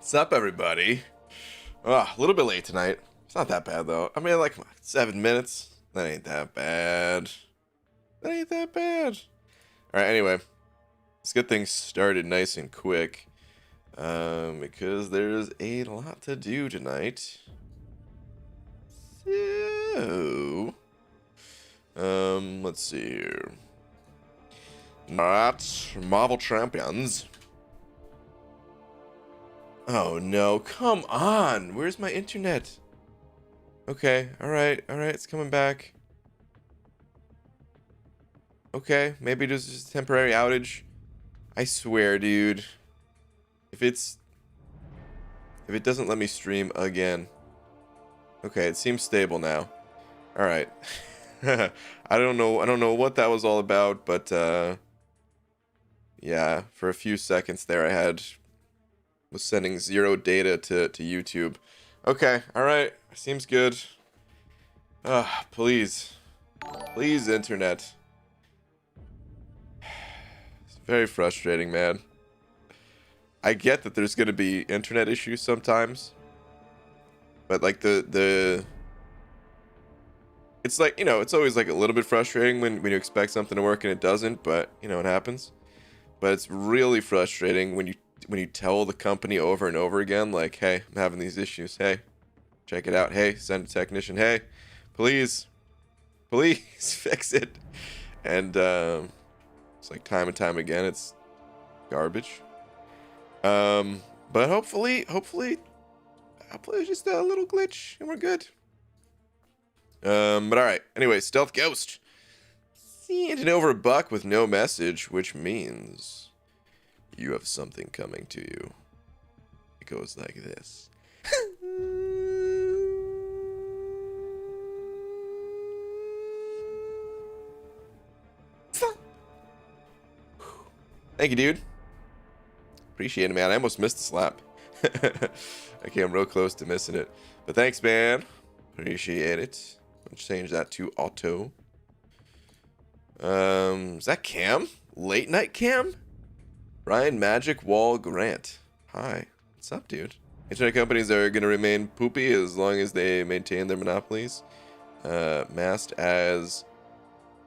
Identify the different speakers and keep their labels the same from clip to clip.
Speaker 1: What's up, everybody? A little bit late tonight. It's not that bad, though. I mean, like 7 minutes. That ain't that bad. That ain't that bad. All right, anyway. Let's get things started nice and quick. Because there's a lot to do tonight. So... let's see here. Not Marvel Champions. Oh no, come on! Where's my internet? Okay, alright, it's coming back. Okay, maybe it was just a temporary outage. I swear, dude. If it doesn't let me stream again. Okay, it seems stable now. Alright. I don't know what that was all about, but yeah, for a few seconds there was sending 0 data to YouTube. Okay, alright. Seems good. Please. Please, internet. It's very frustrating, man. I get that there's gonna be internet issues sometimes. But like it's like, you know, it's always like a little bit frustrating when you expect something to work and it doesn't, but you know, it happens. But it's really frustrating when you tell the company over and over again, like, hey, I'm having these issues. Hey, check it out. Hey, send a technician. Hey, please fix it. And it's like time and time again, it's garbage. But hopefully it's just a little glitch and we're good. But all right. Anyway, Stealth Ghost. Sending over a buck with no message, which means you have something coming to you. It goes like this. Thank you, dude. Appreciate it, man. I almost missed the slap. I came real close to missing it. But thanks, man. Appreciate it. Let's change that to auto. Is that Cam? Late night Cam? Ryan Magic Wall Grant. Hi. What's up, dude? Internet companies are going to remain poopy as long as they maintain their monopolies. Masked as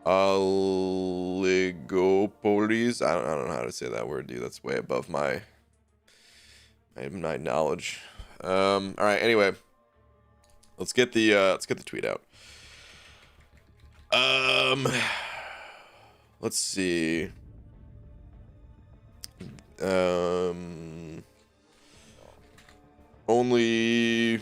Speaker 1: oligopolies. I don't know how to say that word, dude. That's way above my knowledge. All right. Anyway, let's get the tweet out. Let's see. Only.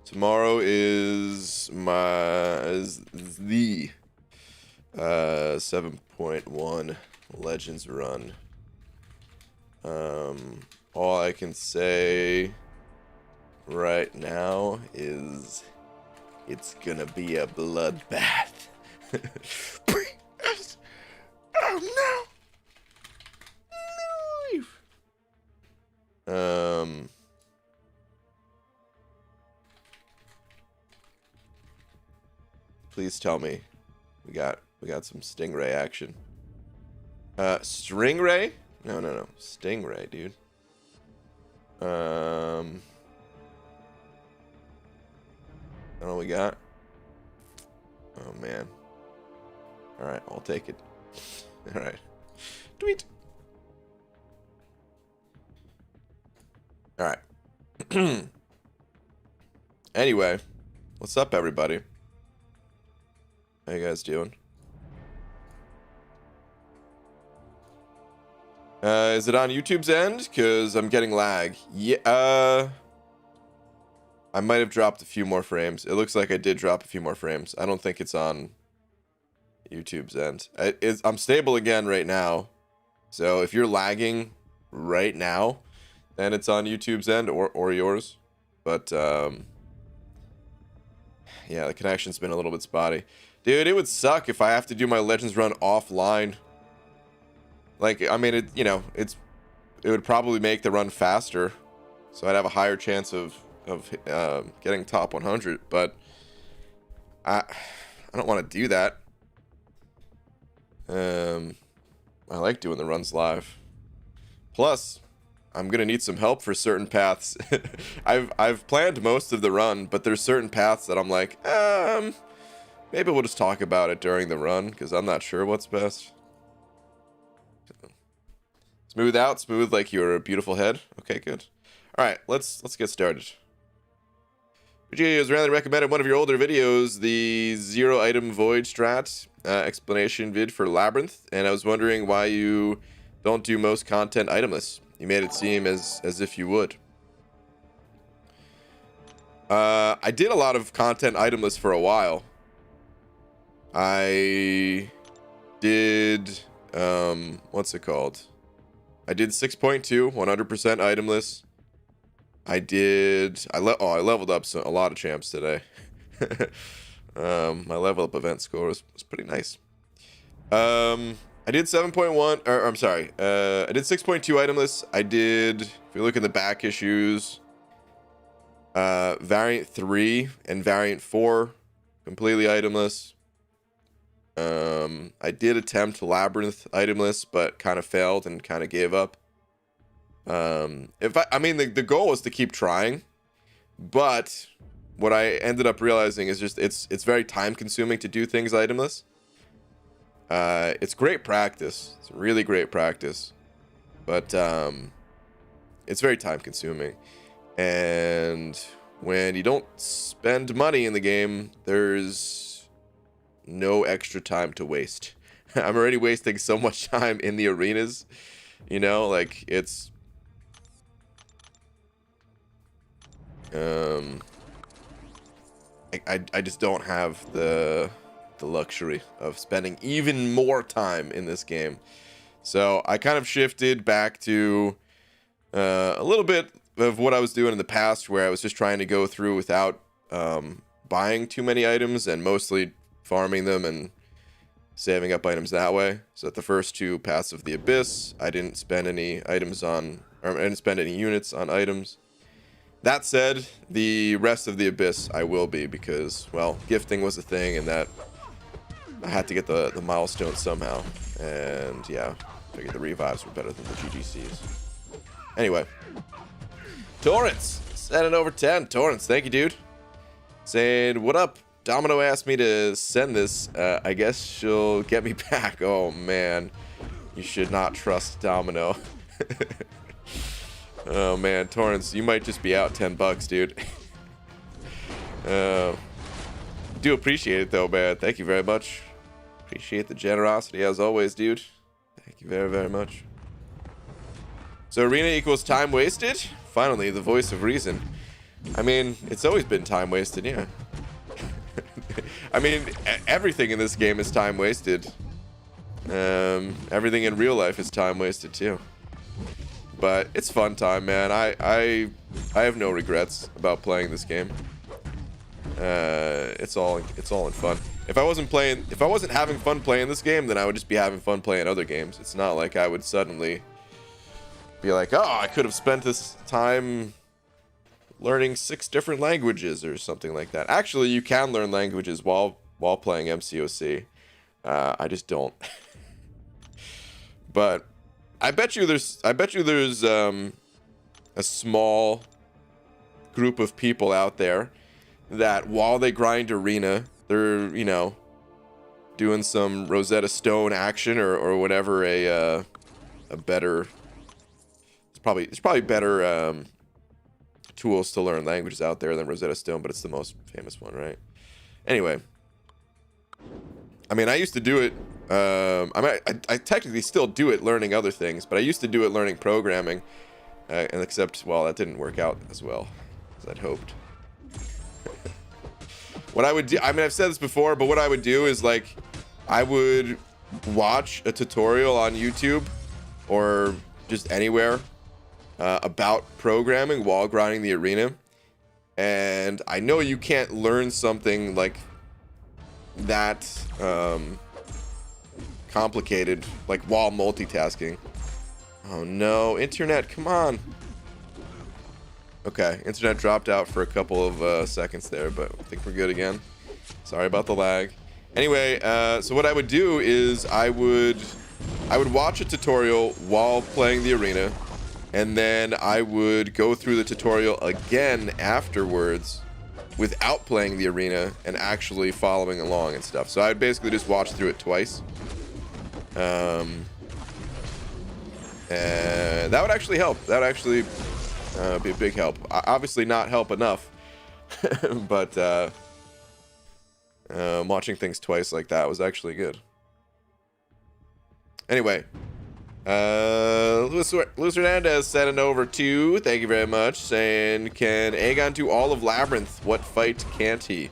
Speaker 1: Tomorrow is the 7.1 Legends run. All I can say right now is it's gonna be a bloodbath. Oh no! Please tell me we got some Stingray action. Stringray? No. Stingray, dude. I don't know what we got. Oh, man. Alright, I'll take it. Alright. Tweet. Alright. Anyway, what's up, everybody? How you guys doing? Is it on YouTube's end? Because I'm getting lag. Yeah, I might have dropped a few more frames. It looks like I did drop a few more frames. I don't think it's on YouTube's end. I'm stable again right now. So if you're lagging right now, then it's on YouTube's end or yours. But, yeah, the connection's been a little bit spotty. Dude, it would suck if I have to do my Legends run offline. Like, I mean, it would probably make the run faster, so I'd have a higher chance of getting top 100. But I I don't want to do that. I like doing the runs live. Plus, I'm gonna need some help for certain paths. I've planned most of the run, but there's certain paths that I'm like, maybe we'll just talk about it during the run because I'm not sure what's best. Smooth out, smooth like your beautiful head. Okay, good. All right, let's get started. Vijay has randomly recommended one of your older videos, the 0 item void strat explanation vid for Labyrinth, and I was wondering why you don't do most content itemless. You made it seem as if you would. I did a lot of content itemless for a while. I did what's it called? I did 6.2 100% itemless. I leveled up a lot of champs today. My level up event score was pretty nice. I did 7.1, or I'm sorry, I did 6.2 itemless. I did, if you look in the back issues, variant 3 and variant 4 completely itemless. I did attempt Labyrinth itemless, but kind of failed and kind of gave up. I mean, the goal was to keep trying, but what I ended up realizing is just it's very time consuming to do things itemless. It's great practice. It's really great practice, but it's very time consuming. And when you don't spend money in the game, there's no extra time to waste. I'm already wasting so much time in the arenas, you know, like it's I just don't have the luxury of spending even more time in this game. So I kind of shifted back to a little bit of what I was doing in the past, where I was just trying to go through without buying too many items and mostly farming them and saving up items that way. So at the first 2 Paths of the Abyss, I didn't spend any items on, or I didn't spend any units on items. That said, the rest of the Abyss I will be, because, well, gifting was a thing, and that I had to get the milestone somehow. And yeah, I figured the revives were better than the GGCs. Anyway, Torrance, send it over 10. Torrance, thank you, dude. Saying, what up? Domino asked me to send this. I guess she'll get me back. Oh, man. You should not trust Domino. Oh, man. Torrance, you might just be out $10, dude. Do appreciate it, though, man. Thank you very much. Appreciate the generosity, as always, dude. Thank you very, very much. So, arena equals time wasted? Finally, the voice of reason. I mean, it's always been time wasted, yeah. I mean, everything in this game is time wasted. Everything in real life is time wasted too. But it's fun time, man. I have no regrets about playing this game. It's all in fun. If I wasn't having fun playing this game, then I would just be having fun playing other games. It's not like I would suddenly be like, oh, I could have spent this time learning 6 different languages or something like that. Actually, you can learn languages while playing MCOC. I just don't. But I bet you there's a small group of people out there that while they grind arena, they're, you know, doing some Rosetta Stone action or whatever, a better, it's probably better tools to learn languages out there than Rosetta Stone, but it's the most famous one, right? Anyway, I mean, I used to do it. I technically still do it learning other things, but I used to do it learning programming, and except, well, that didn't work out as well as I'd hoped. What I would do, I mean, I've said this before, but what I would do is, like, I would watch a tutorial on YouTube or just anywhere about programming while grinding the arena, and I know you can't learn something like that complicated like while multitasking. Oh no, internet, come on. Okay, internet dropped out for a couple of seconds there, but I think we're good again. Sorry about the lag. Anyway, so what I would do is I would watch a tutorial while playing the arena, and then I would go through the tutorial again afterwards without playing the arena and actually following along and stuff. So I'd basically just watch through it twice. And that would actually help. That would actually be a big help. Obviously not help enough, but watching things twice like that was actually good. Anyway, Luis Hernandez sent an over to, thank you very much, saying, can Aegon do all of Labyrinth? What fight can't he?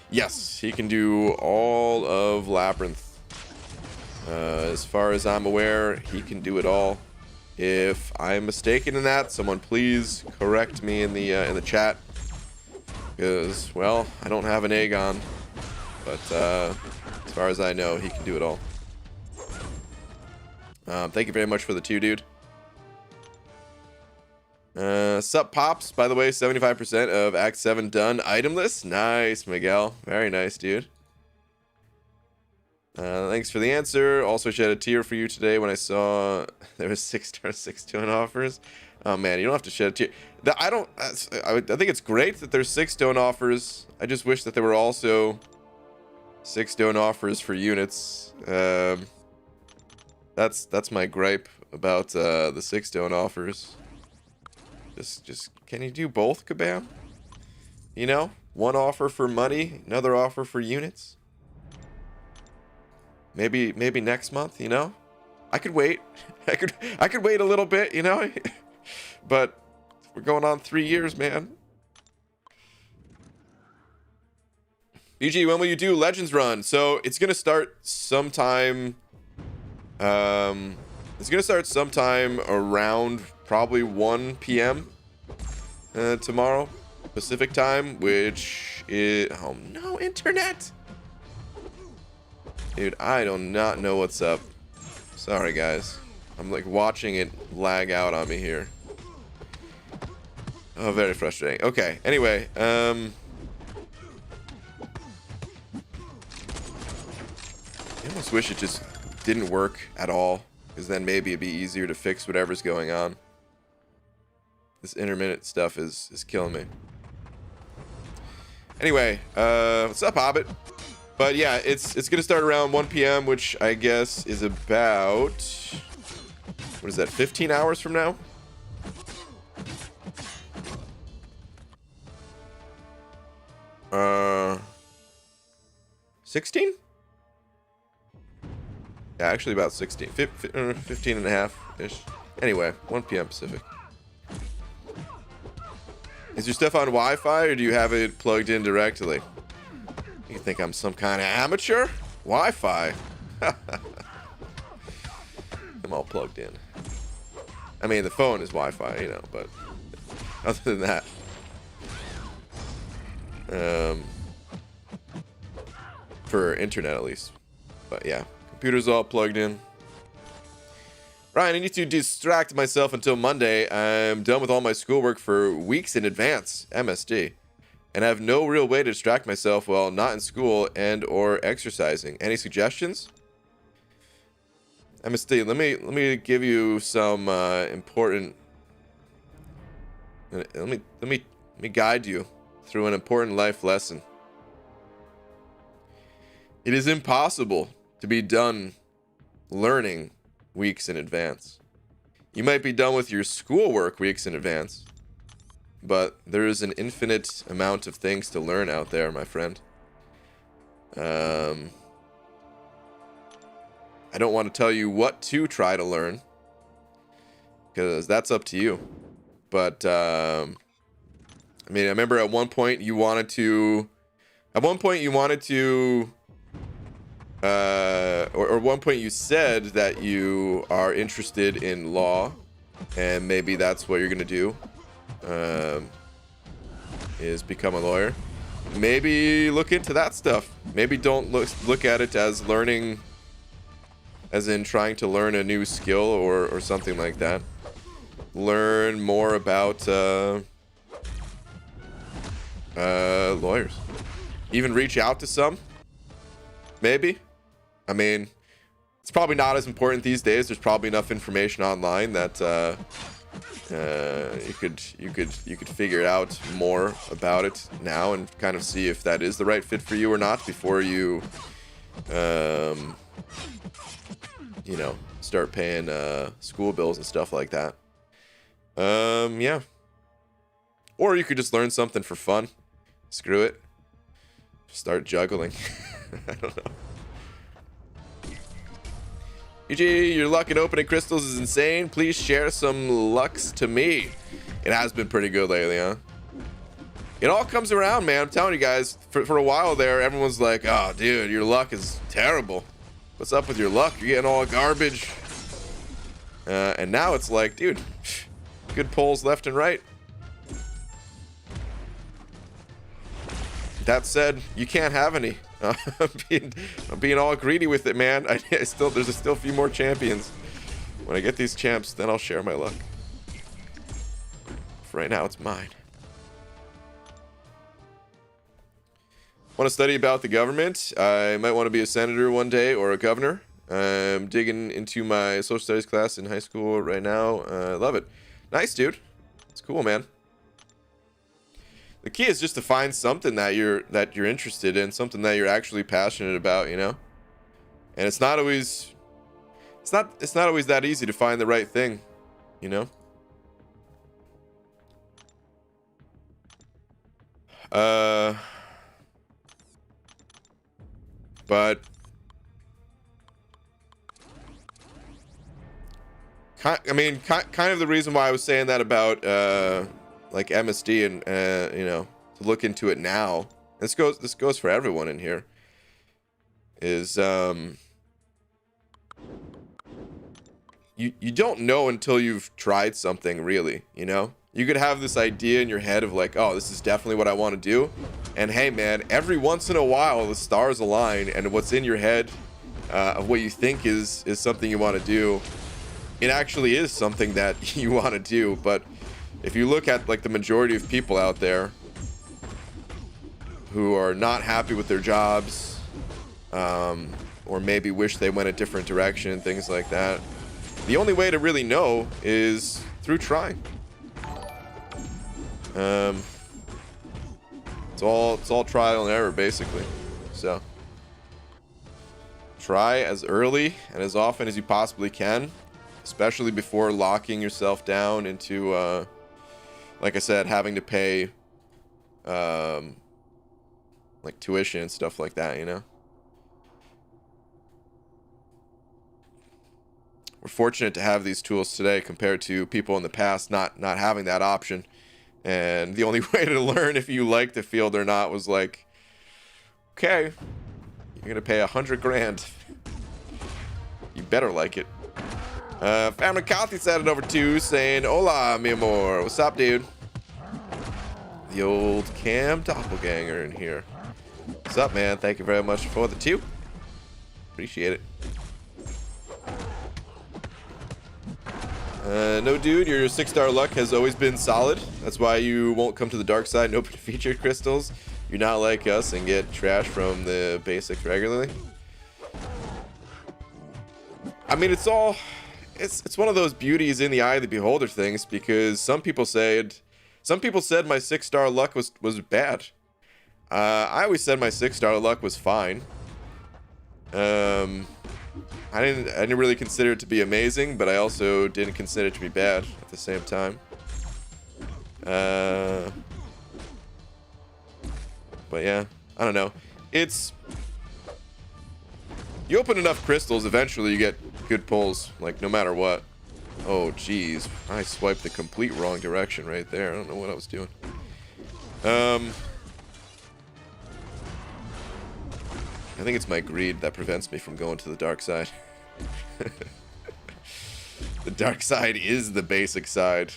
Speaker 1: Yes, he can do all of Labyrinth. As far as I'm aware, he can do it all. If I'm mistaken in that, someone please correct me in the chat, because, well, I don't have an Aegon, but as far as I know, he can do it all. Thank you very much for the 2, dude. Sup Pops, by the way, 75% of Act 7 done. Itemless? Nice, Miguel. Very nice, dude. Thanks for the answer. Also shed a tear for you today when I saw there was 6-star 6-stone offers. Oh man, you don't have to shed a tear. I think it's great that there's 6-stone offers. I just wish that there were also 6-stone offers for units. That's my gripe about the 6-stone offers. Just can you do both, Kabam? You know, one offer for money, another offer for units. Maybe next month, you know? I could wait. I could wait a little bit, you know? But we're going on 3 years, man. BG, when will you do Legends Run? So it's gonna start sometime. It's gonna start sometime around probably 1 p.m. Tomorrow, Pacific time, which is, oh no, internet. Dude, I do not know what's up. Sorry, guys. I'm like watching it lag out on me here. Oh, very frustrating. Okay, anyway, I almost wish it just didn't work at all, because then maybe it'd be easier to fix whatever's going on. This intermittent stuff is killing me. Anyway, what's up, Hobbit? But yeah, it's gonna start around 1 p.m., which I guess is about, what is that, 15 hours from now? Uh, 16? Yeah, actually about 16. 15 and a half-ish. Anyway, 1 p.m. Pacific. Is your stuff on Wi-Fi, or do you have it plugged in directly? You think I'm some kind of amateur? Wi-Fi? I'm all plugged in. I mean, the phone is Wi-Fi, you know, but other than that. For internet, at least. But yeah, computer's all plugged in. Ryan, I need to distract myself until Monday. I'm done with all my schoolwork for weeks in advance, MSD. And I have no real way to distract myself while not in school and or exercising. Any suggestions? MSD, let me give you some important. Let me guide you through an important life lesson. It is impossible to be done learning weeks in advance. You might be done with your schoolwork weeks in advance, but there is an infinite amount of things to learn out there, my friend. I don't want to tell you what to try to learn, because that's up to you. But I mean, I remember at one point you wanted to, or one point you said that you are interested in law, and maybe that's what you're gonna do, is become a lawyer. Maybe look into that stuff. Maybe don't look at it as learning, as in trying to learn a new skill or something like that. Learn more about lawyers. Even reach out to some. Maybe. I mean, it's probably not as important these days. There's probably enough information online that you could figure out more about it now and kind of see if that is the right fit for you or not before you you know, start paying school bills and stuff like that. Yeah. Or you could just learn something for fun. Screw it. Start juggling. I don't know. EG, your luck at opening crystals is insane. Please share some lucks to me. It has been pretty good lately, huh? It all comes around, man. I'm telling you guys, for a while there, everyone's like, oh, dude, your luck is terrible. What's up with your luck? You're getting all garbage. And now it's like, dude, good pulls left and right. That said, you can't have any. I'm being all greedy with it, man. There's still a few more champions. When I get these champs, then I'll share my luck. For right now, it's mine. Want to study about the government? I might want to be a senator one day or a governor. I'm digging into my social studies class in high school right now. I love it. Nice, dude. It's cool, man. The key is just to find something that you're interested in, something that you're actually passionate about, you know? And it's not always that easy to find the right thing, you know? But I mean, kind of the reason why I was saying that about like MSD and you know, to look into it now. This goes for everyone in here. Is you don't know until you've tried something, really, you know? You could have this idea in your head of like, oh, this is definitely what I want to do. And hey, man, every once in a while, the stars align, and what's in your head of what you think is something you want to do, it actually is something that you want to do. But if you look at like the majority of people out there who are not happy with their jobs, or maybe wish they went a different direction, things like that, the only way to really know is through trying. It's all trial and error, basically. So try as early and as often as you possibly can, especially before locking yourself down into like I said, having to pay like tuition and stuff like that, you know? We're fortunate to have these tools today compared to people in the past not having that option. And the only way to learn if you like the field or not was like, okay, you're gonna pay $100 grand. You better like it. Family Kathy sent it over to saying, hola, mi amor. What's up, dude? The old Cam doppelganger in here. What's up, man? Thank you very much for the 2. Appreciate it. No, dude, your 6-star luck has always been solid. That's why you won't come to the dark side and open featured crystals. You're not like us and get trash from the basics regularly. I mean, it's one of those beauties in the eye of the beholder things, because some people said my 6-star luck was bad. I always said my 6-star luck was fine. I didn't really consider it to be amazing, but I also didn't consider it to be bad at the same time. But yeah, I don't know. You open enough crystals, eventually you get good pulls, like no matter what. Oh geez, I swiped the complete wrong direction right there. I don't know what I was doing. I think it's my greed that prevents me from going to the dark side. The dark side is the basic side.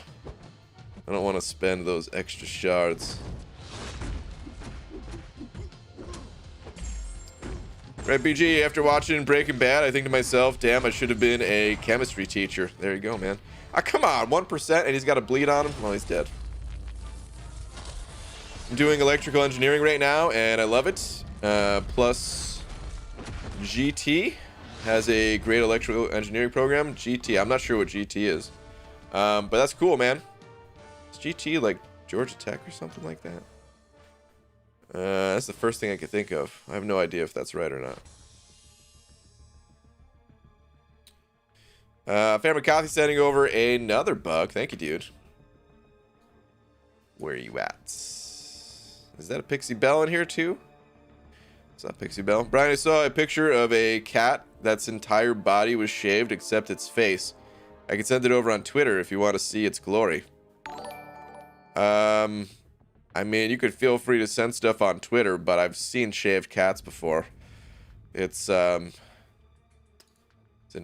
Speaker 1: I don't want to spend those extra shards. Right, BG, after watching Breaking Bad, I think to myself, damn, I should have been a chemistry teacher. There you go, man. Ah, come on, 1% and he's got a bleed on him? Well, he's dead. I'm doing electrical engineering right now, and I love it. Plus, GT has a great electrical engineering program. GT, I'm not sure what GT is. But that's cool, man. Is GT like Georgia Tech or something like that? That's the first thing I could think of. I have no idea if that's right or not. Family Coffee sending over another bug. Thank you, dude. Where are you at? Is that a Pixie Belle in here too? It's not Pixie Belle. Brian, I saw a picture of a cat that's entire body was shaved except its face. I can send it over on Twitter if you want to see its glory. I mean, you could feel free to send stuff on Twitter, but I've seen shaved cats before. It's an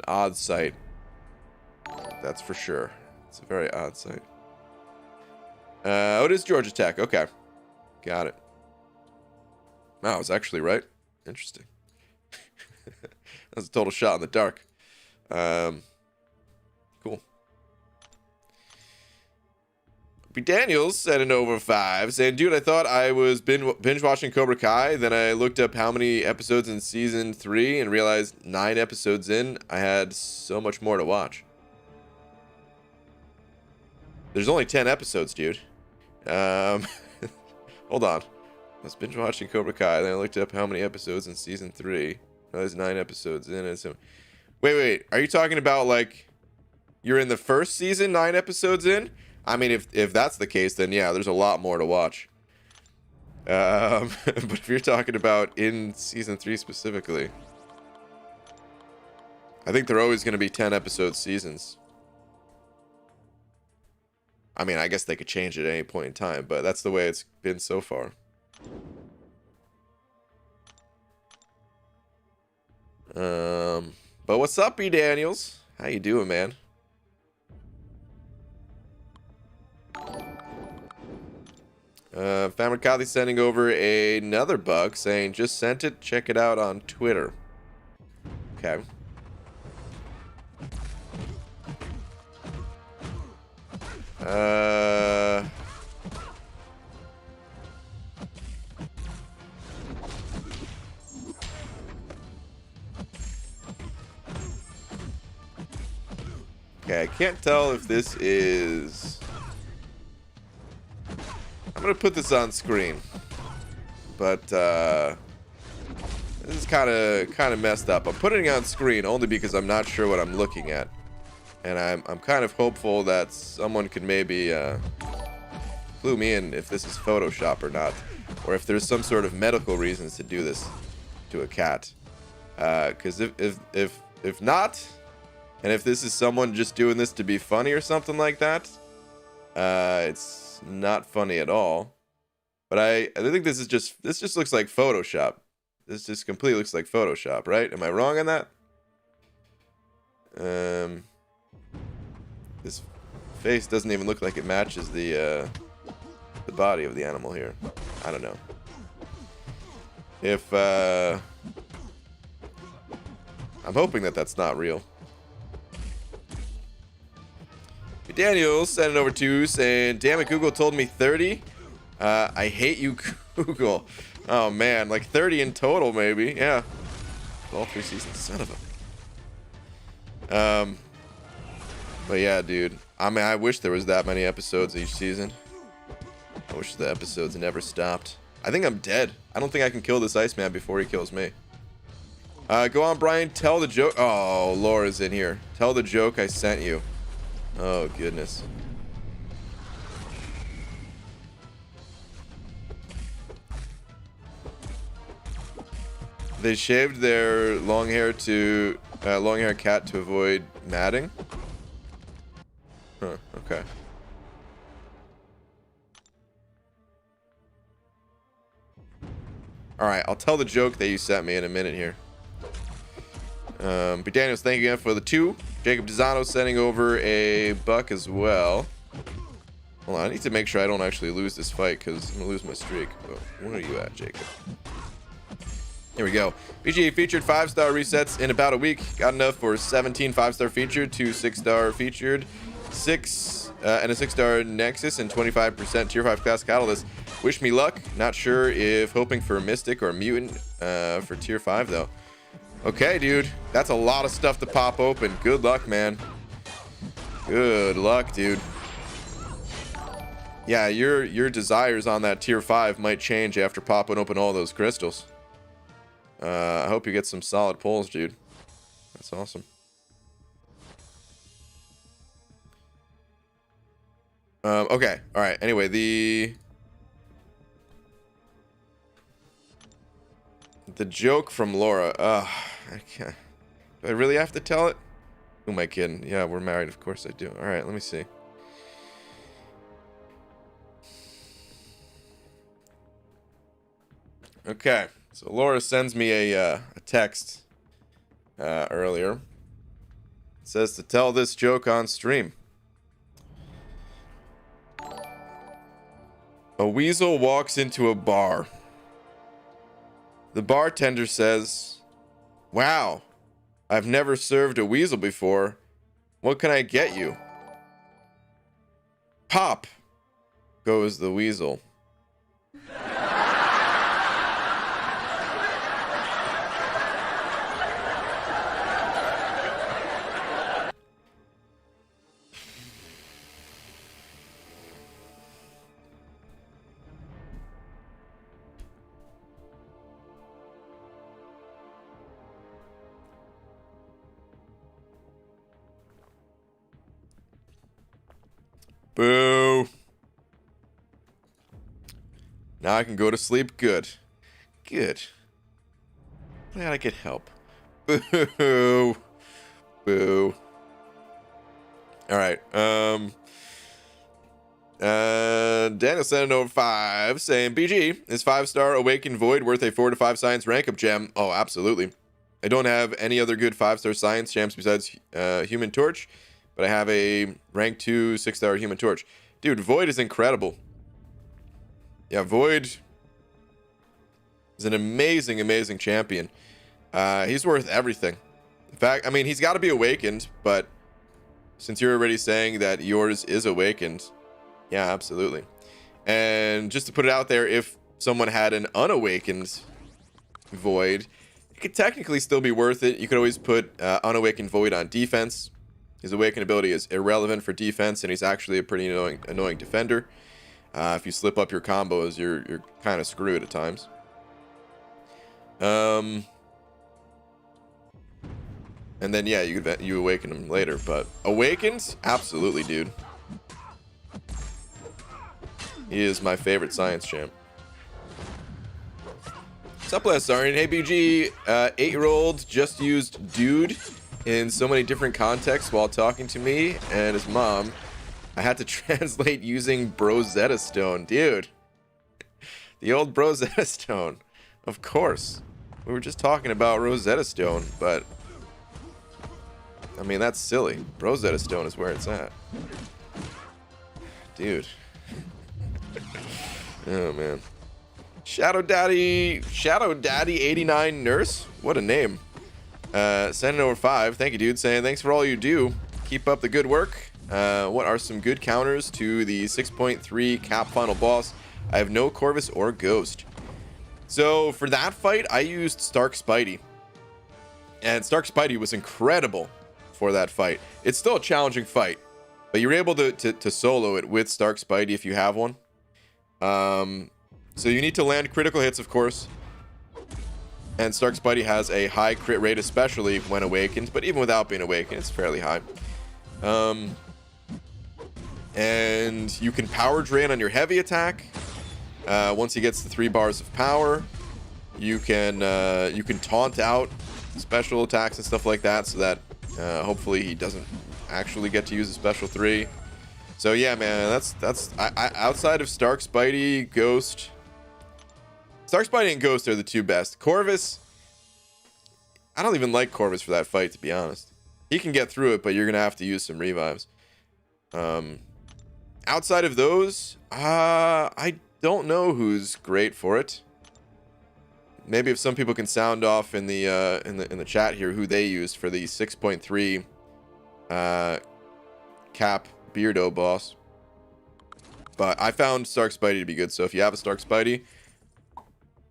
Speaker 1: odd sight. That's for sure. It's a very odd sight. Oh, it is Georgia Tech. Okay. Got it. Wow, I was actually right. Interesting. That was a total shot in the dark. Cool. B. Daniels said an over 5, saying, dude, I thought I was binge watching Cobra Kai. Then I looked up how many episodes in season 3 and realized 9 episodes in, I had so much more to watch. There's only 10 episodes, dude. Hold on. I was binge watching Cobra Kai. Then I looked up how many episodes in season 3. There's 9 episodes in it. So, wait. Are you talking about like you're in the first season, 9 episodes in? I mean, if that's the case, then yeah, there's a lot more to watch. But if you're talking about in season 3 specifically, I think they're always going to be 10 episode seasons. I mean, I guess they could change it at any point in time, but that's the way it's been so far. But what's up, B. Daniels? How you doing, man? Famicati sending over another bug saying, just sent it, check it out on Twitter. Okay. Okay, I can't tell if this is... I'm gonna put this on screen, but this is kind of messed up. I'm putting it on screen only because I'm not sure what I'm looking at, and I'm kind of hopeful that someone could maybe clue me in if this is Photoshop or not, or if there's some sort of medical reasons to do this to a cat. Because if not, and if this is someone just doing this to be funny or something like that, it's not funny at all. But I think this just looks like Photoshop. This just completely looks like Photoshop, right? Am I wrong on that? This face doesn't even look like it matches the body of the animal here. I don't know. If I'm hoping that that's not real. Daniel sent it over to saying, damn it, Google told me 30. I hate you, Google. Oh, man. Like 30 in total, maybe. Yeah. All 3 seasons. Son of a... But yeah, dude. I mean, I wish there was that many episodes each season. I wish the episodes never stopped. I think I'm dead. I don't think I can kill this Iceman before he kills me. Go on, Brian. Tell the joke. Oh, Laura's in here. Tell the joke I sent you. Oh, goodness. They shaved their long hair cat to avoid matting. Huh, okay. Alright, I'll tell the joke that you sent me in a minute here. But Daniels, thank you again for the 2. Jacob Dizano sending over a buck as well. Hold on, I need to make sure I don't actually lose this fight because I'm going to lose my streak. But where are you at, Jacob? Here we go. PGA featured 5-star resets in about a week. Got enough for 17 5-star featured, 2 6-star featured, 6 and a 6-star Nexus, and 25% tier 5 class catalyst. Wish me luck. Not sure if hoping for Mystic or Mutant for tier 5 though. Okay, dude. That's a lot of stuff to pop open. Good luck, man. Good luck, dude. Yeah, your desires on that tier 5 might change after popping open all those crystals. I hope you get some solid pulls, dude. That's awesome. Okay. All right. Anyway, the joke from Laura. I can't. Do I really have to tell it? Who am I kidding? Yeah, we're married. Of course I do. All right. Let me see. Okay. So Laura sends me a text earlier. It says to tell this joke on stream. A weasel walks into a bar. The bartender says, "Wow, I've never served a weasel before. What can I get you?" "Pop," goes the weasel. Boo. Now I can go to sleep. Good. Good. Glad I could help. Boo. Boo. Alright. Daniel sent over 5 saying, BG, is 5-star Awakened Void worth a 4 to 5 science rank up gem? Oh, absolutely. I don't have any other good 5-star science gems besides Human Torch, but I have a rank 2 6-star Human Torch. Dude, Void is incredible. Yeah, Void is an amazing, amazing champion. He's worth everything. In fact, I mean, he's got to be awakened, but since you're already saying that yours is awakened, yeah, absolutely. And just to put it out there, if someone had an unawakened Void, it could technically still be worth it. You could always put unawakened Void on defense. His awakened ability is irrelevant for defense, and he's actually a pretty annoying defender. If you slip up your combos, you're kind of screwed at times. And then yeah, you awaken him later, but awakened, absolutely, dude. He is my favorite science champ. What's up, Lesarian? Hey, BG, 8-year-old just used dude in so many different contexts while talking to me and his mom. I had to translate using Brozetta Stone. Dude. The old Brozetta Stone. Of course. We were just talking about Rosetta Stone, but I mean, that's silly. Rosetta Stone is where it's at. Dude. Oh, man. Shadow Daddy 89 Nurse? What a name. Sending over 5. Thank you, dude. Saying, thanks for all you do. Keep up the good work. What are some good counters to the 6.3 cap final boss? I have no Corvus or Ghost. So, for that fight, I used Stark Spidey. And Stark Spidey was incredible for that fight. It's still a challenging fight, but you're able to solo it with Stark Spidey if you have one. So you need to land critical hits, of course. And Stark Spidey has a high crit rate, especially when awakened, but even without being awakened, it's fairly high. And you can power drain on your heavy attack. Once he gets the 3 bars of power, you can taunt out special attacks and stuff like that, so that hopefully he doesn't actually get to use a special 3. So yeah, man, that's outside of Stark Spidey, Ghost. Stark Spidey and Ghost are the 2 best. Corvus, I don't even like Corvus for that fight, to be honest. He can get through it, but you're gonna have to use some revives. Outside of those, I don't know who's great for it. Maybe if some people can sound off in the chat here who they used for the 6.3 cap Beardo boss. But I found Stark Spidey to be good, so if you have a Stark Spidey,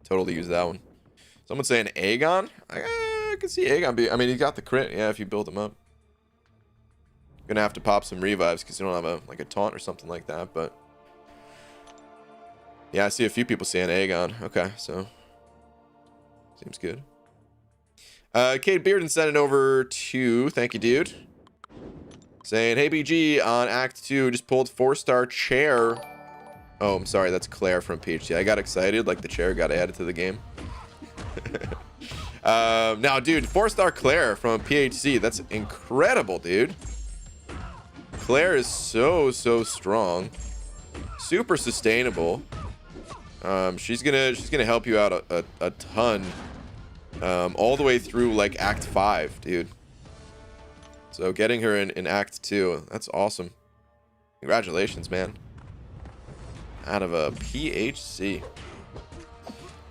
Speaker 1: totally use that one. Someone saying Aegon? I can see Aegon be. I mean, he got the crit. Yeah, if you build him up. Gonna have to pop some revives because you don't have a taunt or something like that. But yeah, I see a few people saying Aegon. Okay, so seems good. Cade Bearden sending over 2. Thank you, dude. Saying, hey, BG, on Act 2, just pulled 4-star chair. Oh, I'm sorry, that's Claire from PhD. I got excited, like the chair got added to the game. Now, dude, 4-star Claire from PHC. That's incredible, dude. Claire is so strong, super sustainable. She's gonna help you out a ton, all the way through like Act 5, dude. So getting her in Act 2, that's awesome. Congratulations, man. Out of a PHC.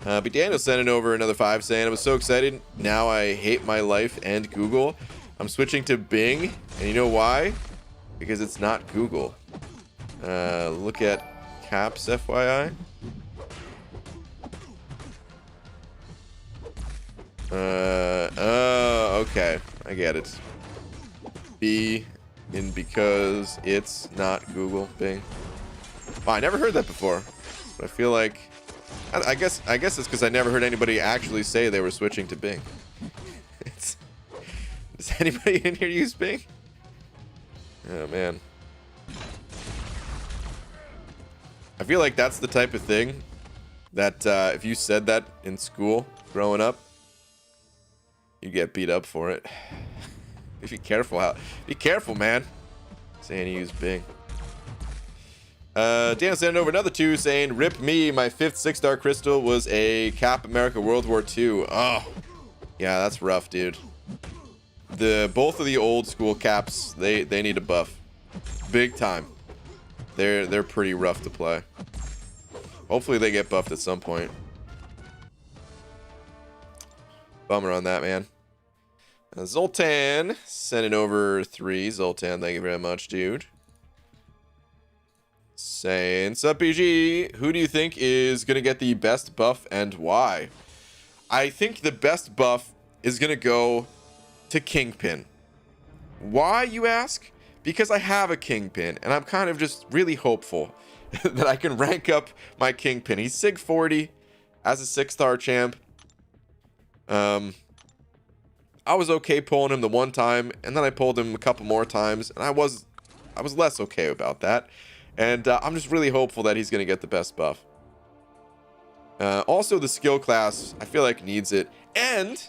Speaker 1: But Daniel sending over another 5 saying, I was so excited. Now I hate my life and Google. I'm switching to Bing. And you know why? Because it's not Google. Look at Caps, FYI. Okay. I get it. B in because it's not Google Bing. Wow, I never heard that before. But I feel like I guess it's because I never heard anybody actually say they were switching to Bing. Does anybody in here use Bing? Oh man. I feel like that's the type of thing that if you said that in school growing up, you get beat up for it. Be careful, man. Saying you use Bing. Dan sending over another 2 saying, rip me, my 5th 6-star crystal was a Cap America World War II. Oh, yeah, that's rough, dude. Both of the old school caps, they need a buff. Big time. They're pretty rough to play. Hopefully they get buffed at some point. Bummer on that, man. Zoltan sending over 3. Zoltan, thank you very much, dude. Saying, sup, BG, who do you think is going to get the best buff and why? I think the best buff is going to go to Kingpin. Why, you ask? Because I have a Kingpin, and I'm kind of just really hopeful that I can rank up my Kingpin. He's Sig 40 as a 6-star champ. I was okay pulling him the one time, and then I pulled him a couple more times, and I was less okay about that. And I'm just really hopeful that he's going to get the best buff. Also, the skill class, I feel like needs it. And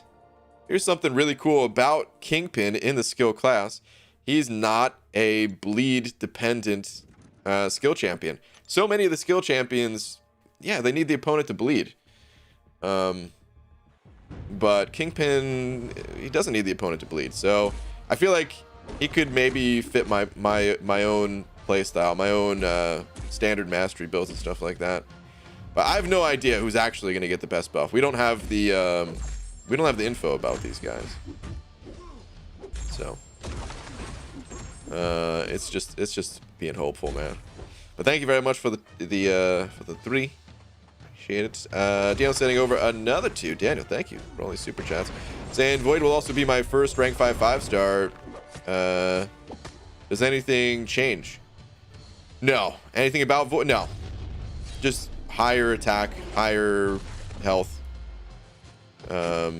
Speaker 1: here's something really cool about Kingpin in the skill class. He's not a bleed-dependent skill champion. So many of the skill champions, yeah, they need the opponent to bleed. But Kingpin, he doesn't need the opponent to bleed. So I feel like he could maybe fit my own playstyle, my own standard mastery builds and stuff like that. But I have no idea who's actually going to get the best buff. We don't have the info about these guys. So it's just being hopeful, man. But thank you very much for the 3. Appreciate it. Daniel sending over another 2. Daniel, thank you for all these super chats. Saying Void will also be my first rank 5 5-star. Does anything change? No. Anything about Void? No. Just higher attack, higher health. I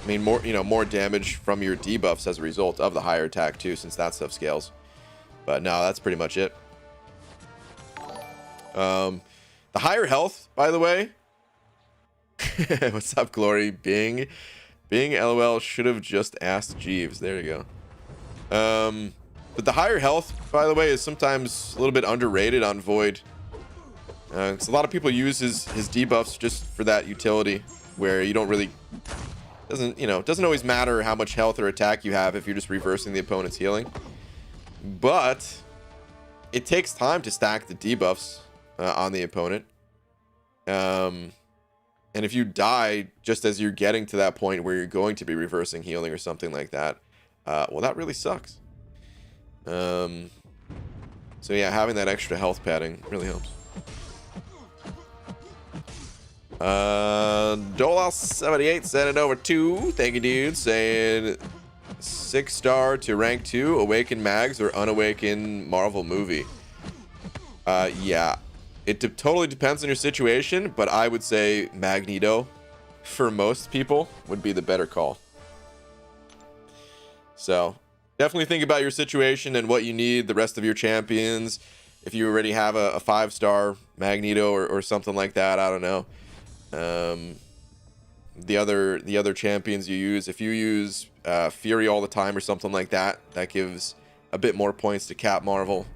Speaker 1: mean, more damage from your debuffs as a result of the higher attack too, since that stuff scales. But no, that's pretty much it. The higher health, by the way. What's up, Glory? Bing, LOL should have just asked Jeeves. There you go. But the higher health, by the way, is sometimes a little bit underrated on Void. Because a lot of people use his debuffs just for that utility, where you don't really it doesn't always matter how much health or attack you have if you're just reversing the opponent's healing. But it takes time to stack the debuffs on the opponent. And if you die just as you're getting to that point where you're going to be reversing healing or something like that, well, that really sucks. So yeah, having that extra health padding really helps. Dolos78 sent it over to. Thank you, dude. Saying 6-star to rank 2, Awaken Mags or Unawaken Marvel movie. Yeah. It totally depends on your situation, but I would say Magneto, for most people, would be the better call. So, definitely think about your situation and what you need, the rest of your champions. If you already have a 5-star Magneto or something like that, I don't know. The other champions you use, if you use Fury all the time or something like that, that gives a bit more points to Cap Marvel.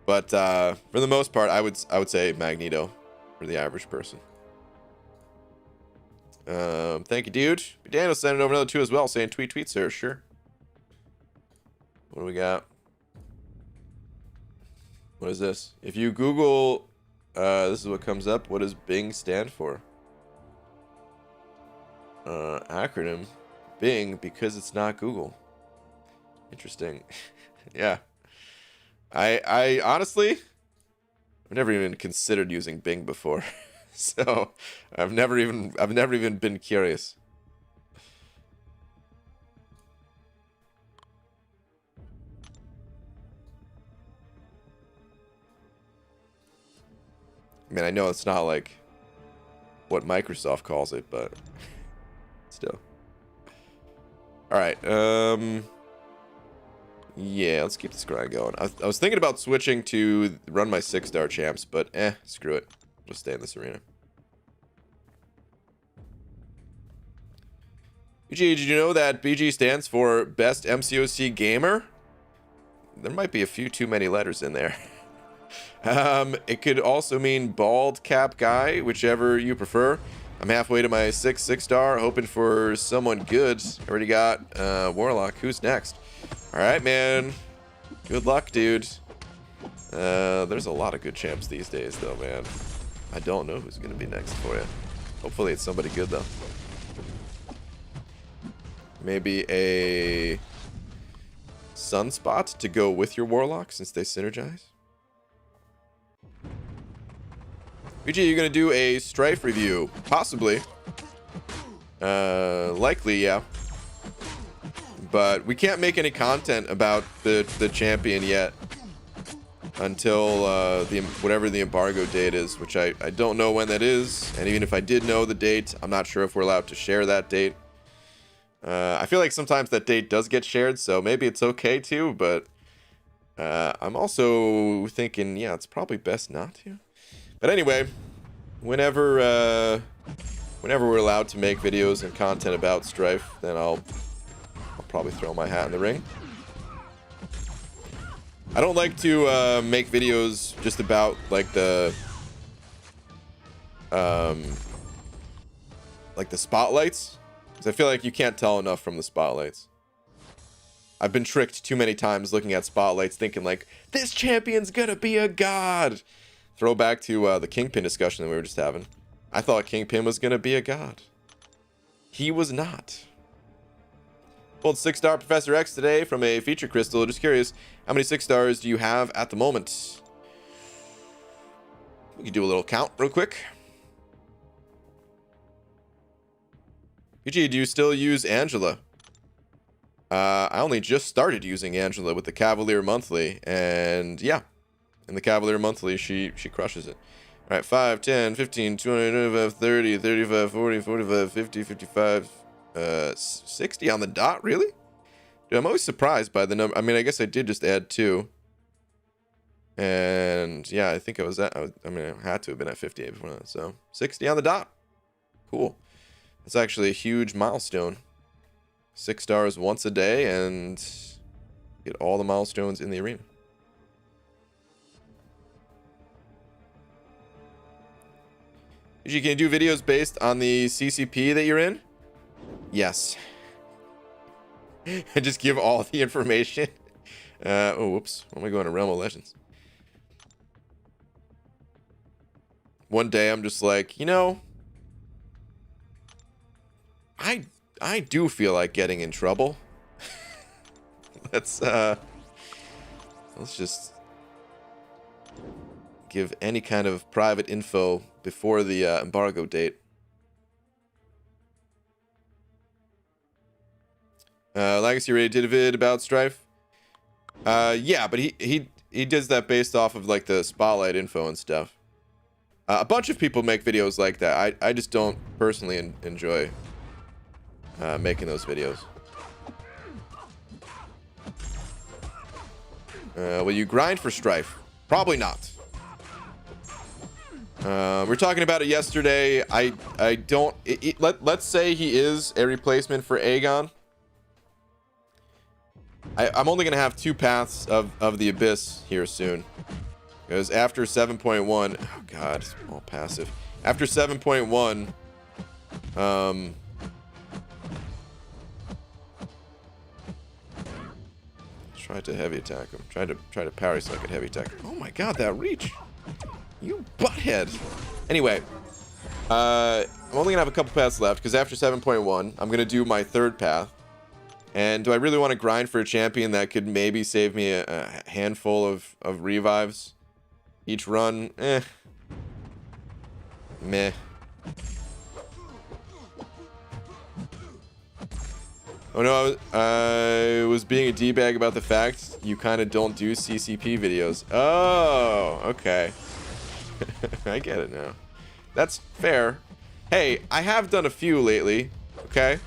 Speaker 1: But for the most part, I would say Magneto for the average person. Thank you, dude. Daniel sent it over another 2 as well, saying tweet, sir. Sure. What do we got? What is this? If you Google, this is what comes up. What does Bing stand for? Acronym. Bing, because it's not Google. Interesting. Yeah. I honestly, I've never even considered using Bing before. So I've never even been curious. I mean, I know it's not like what Microsoft calls it, but still. All right. Yeah, let's keep this grind going. I was thinking about switching to run my 6-star champs, but screw it. We'll stay in this arena. BG, did you know that BG stands for Best MCOC Gamer? There might be a few too many letters in there. It could also mean bald cap guy, whichever you prefer. I'm halfway to my 6-star, hoping for someone good. Already got Warlock. Who's next? All right, man. Good luck, dude. There's a lot of good champs these days, though, man. I don't know who's going to be next for you. Hopefully it's somebody good, though. Maybe a Sunspot to go with your Warlock since they synergize. BG, you're going to do a Strife review? Possibly. Likely, yeah. But we can't make any content about the champion yet until whatever the embargo date is, which I don't know when that is. And even if I did know the date, I'm not sure if we're allowed to share that date. I feel like sometimes that date does get shared, so maybe it's okay to, but I'm also thinking, yeah, it's probably best not to. But anyway, whenever we're allowed to make videos and content about Strife, then I'll probably throw my hat in the ring. I don't like to make videos just about like the spotlights, because I feel like you can't tell enough from the spotlights. I've been tricked too many times looking at spotlights thinking like, this champion's gonna be a god. Throwback to the Kingpin discussion that we were just having. I thought Kingpin was gonna be a god. He was not. Pulled 6-star Professor X today from a feature crystal. Just curious, how many 6-stars do you have at the moment? We can do a little count real quick. PG, do you still use Angela? I only just started using Angela with the Cavalier Monthly, and yeah, in the Cavalier Monthly, she crushes it. All right, 5, 10, 15, 20, 25, 30, 35, 40, 45, 50, 55, 60 on the dot, really? Dude, I'm always surprised by the number. I mean, I guess I did just add 2. And yeah, I think I was at, I had to have been at 58 before that. So 60 on the dot. Cool. That's actually a huge milestone. 6 stars once a day and get all the milestones in the arena. Can you do videos based on the CCP that you're in? Yes. And just give all the information. Oh, whoops. Why am I going to Realm of Legends? One day I'm just like, you know, I do feel like getting in trouble. Let's just give any kind of private info before the embargo date. Legacy already did a vid about Strife. Yeah, but he does that based off of like the spotlight info and stuff. A bunch of people make videos like that. I just don't personally enjoy making those videos. Will you grind for Strife? Probably not. We were talking about it yesterday. I don't. Let's say he is a replacement for Aegon. I'm only gonna have 2 paths of the Abyss here soon, because after 7.1, oh god, it's all passive. After 7.1, try to heavy attack him. Try to parry so I could heavy attack him. Oh my god, that reach! You butthead. Anyway, I'm only gonna have a couple paths left because after 7.1, I'm gonna do my 3rd path. And do I really want to grind for a champion that could maybe save me a handful of revives each run? Meh. Oh no, I was being a D-bag about the fact you kind of don't do CCP videos. Oh, okay. I get it now. That's fair. Hey, I have done a few lately, okay?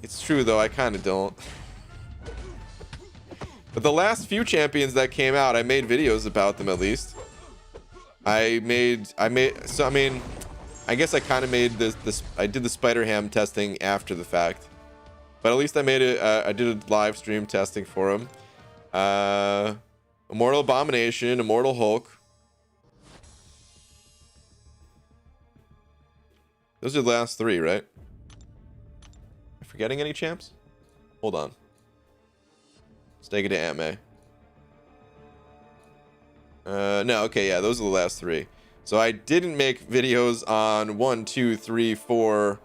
Speaker 1: It's true though, I kind of don't. But the last few champions that came out, I made videos about them at least. I mean, I guess I kind of made this. I did the Spider Ham testing after the fact, but at least I made it. I did a live stream testing for him. Immortal Abomination, Immortal Hulk. Those are the last 3, right? Forgetting any champs? Hold on. Let's take it to Aunt May. No, okay, yeah, those are the last 3. So I didn't make videos on 1, 2, 3, 4.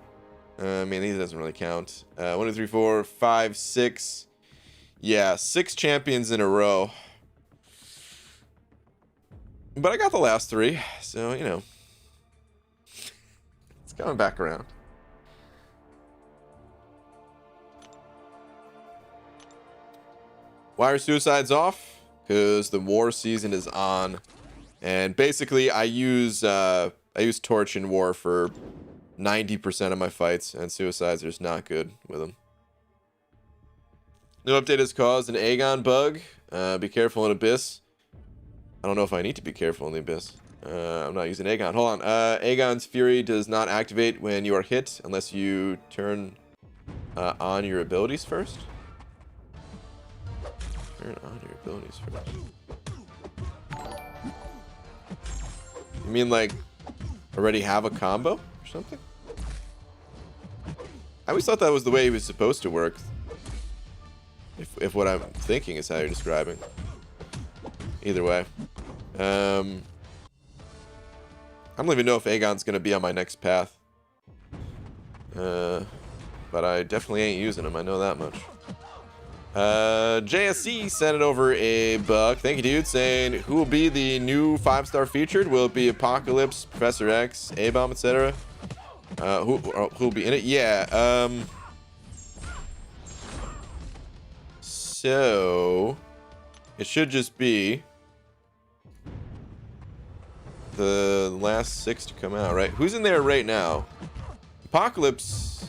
Speaker 1: I mean, these doesn't really count. 1, 2, 3, 4, 5, 6. Yeah, 6 champions in a row. But I got the last 3, so you know, it's coming back around. Why are suicides off? Because the war season is on, and basically I use torch in war for 90% of my fights, and suicides are just not good with them. New update has caused an Aegon bug. Be careful in Abyss. I don't know if I need to be careful in the Abyss. I'm not using Aegon. Hold on. Aegon's Fury does not activate when you are hit unless you turn on your abilities first. Turn on your abilities first. You mean like already have a combo or something? I always thought that was the way he was supposed to work. If what I'm thinking is how you're describing. Either way. I don't even know if Aegon's gonna be on my next path. But I definitely ain't using him, I know that much. JSC sent it over a buck. Thank you, dude. Saying, who will be the new 5-star featured? Will it be Apocalypse, Professor X, A-Bomb, etc.? Who'll be in it? Yeah. So it should just be the last 6 to come out, right? Who's in there right now? Apocalypse.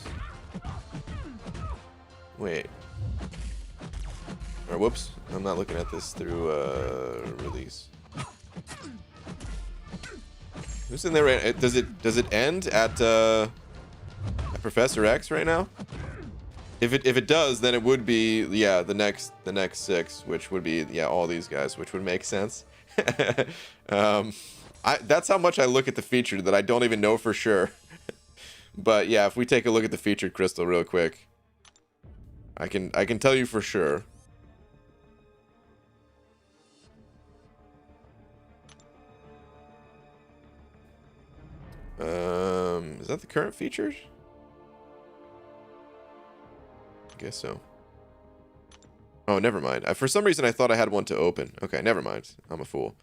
Speaker 1: Wait. Or whoops, I'm not looking at this through release. Who's in there right? Does it end at Professor X right now? If it does, then it would be, yeah, the next 6, which would be, yeah, all these guys, which would make sense. That's how much I look at the featured, that I don't even know for sure. But yeah, if we take a look at the featured crystal real quick, I can tell you for sure. Is that the current features? I guess so. Oh, never mind. For some reason, I thought I had one to open. Okay, never mind. I'm a fool.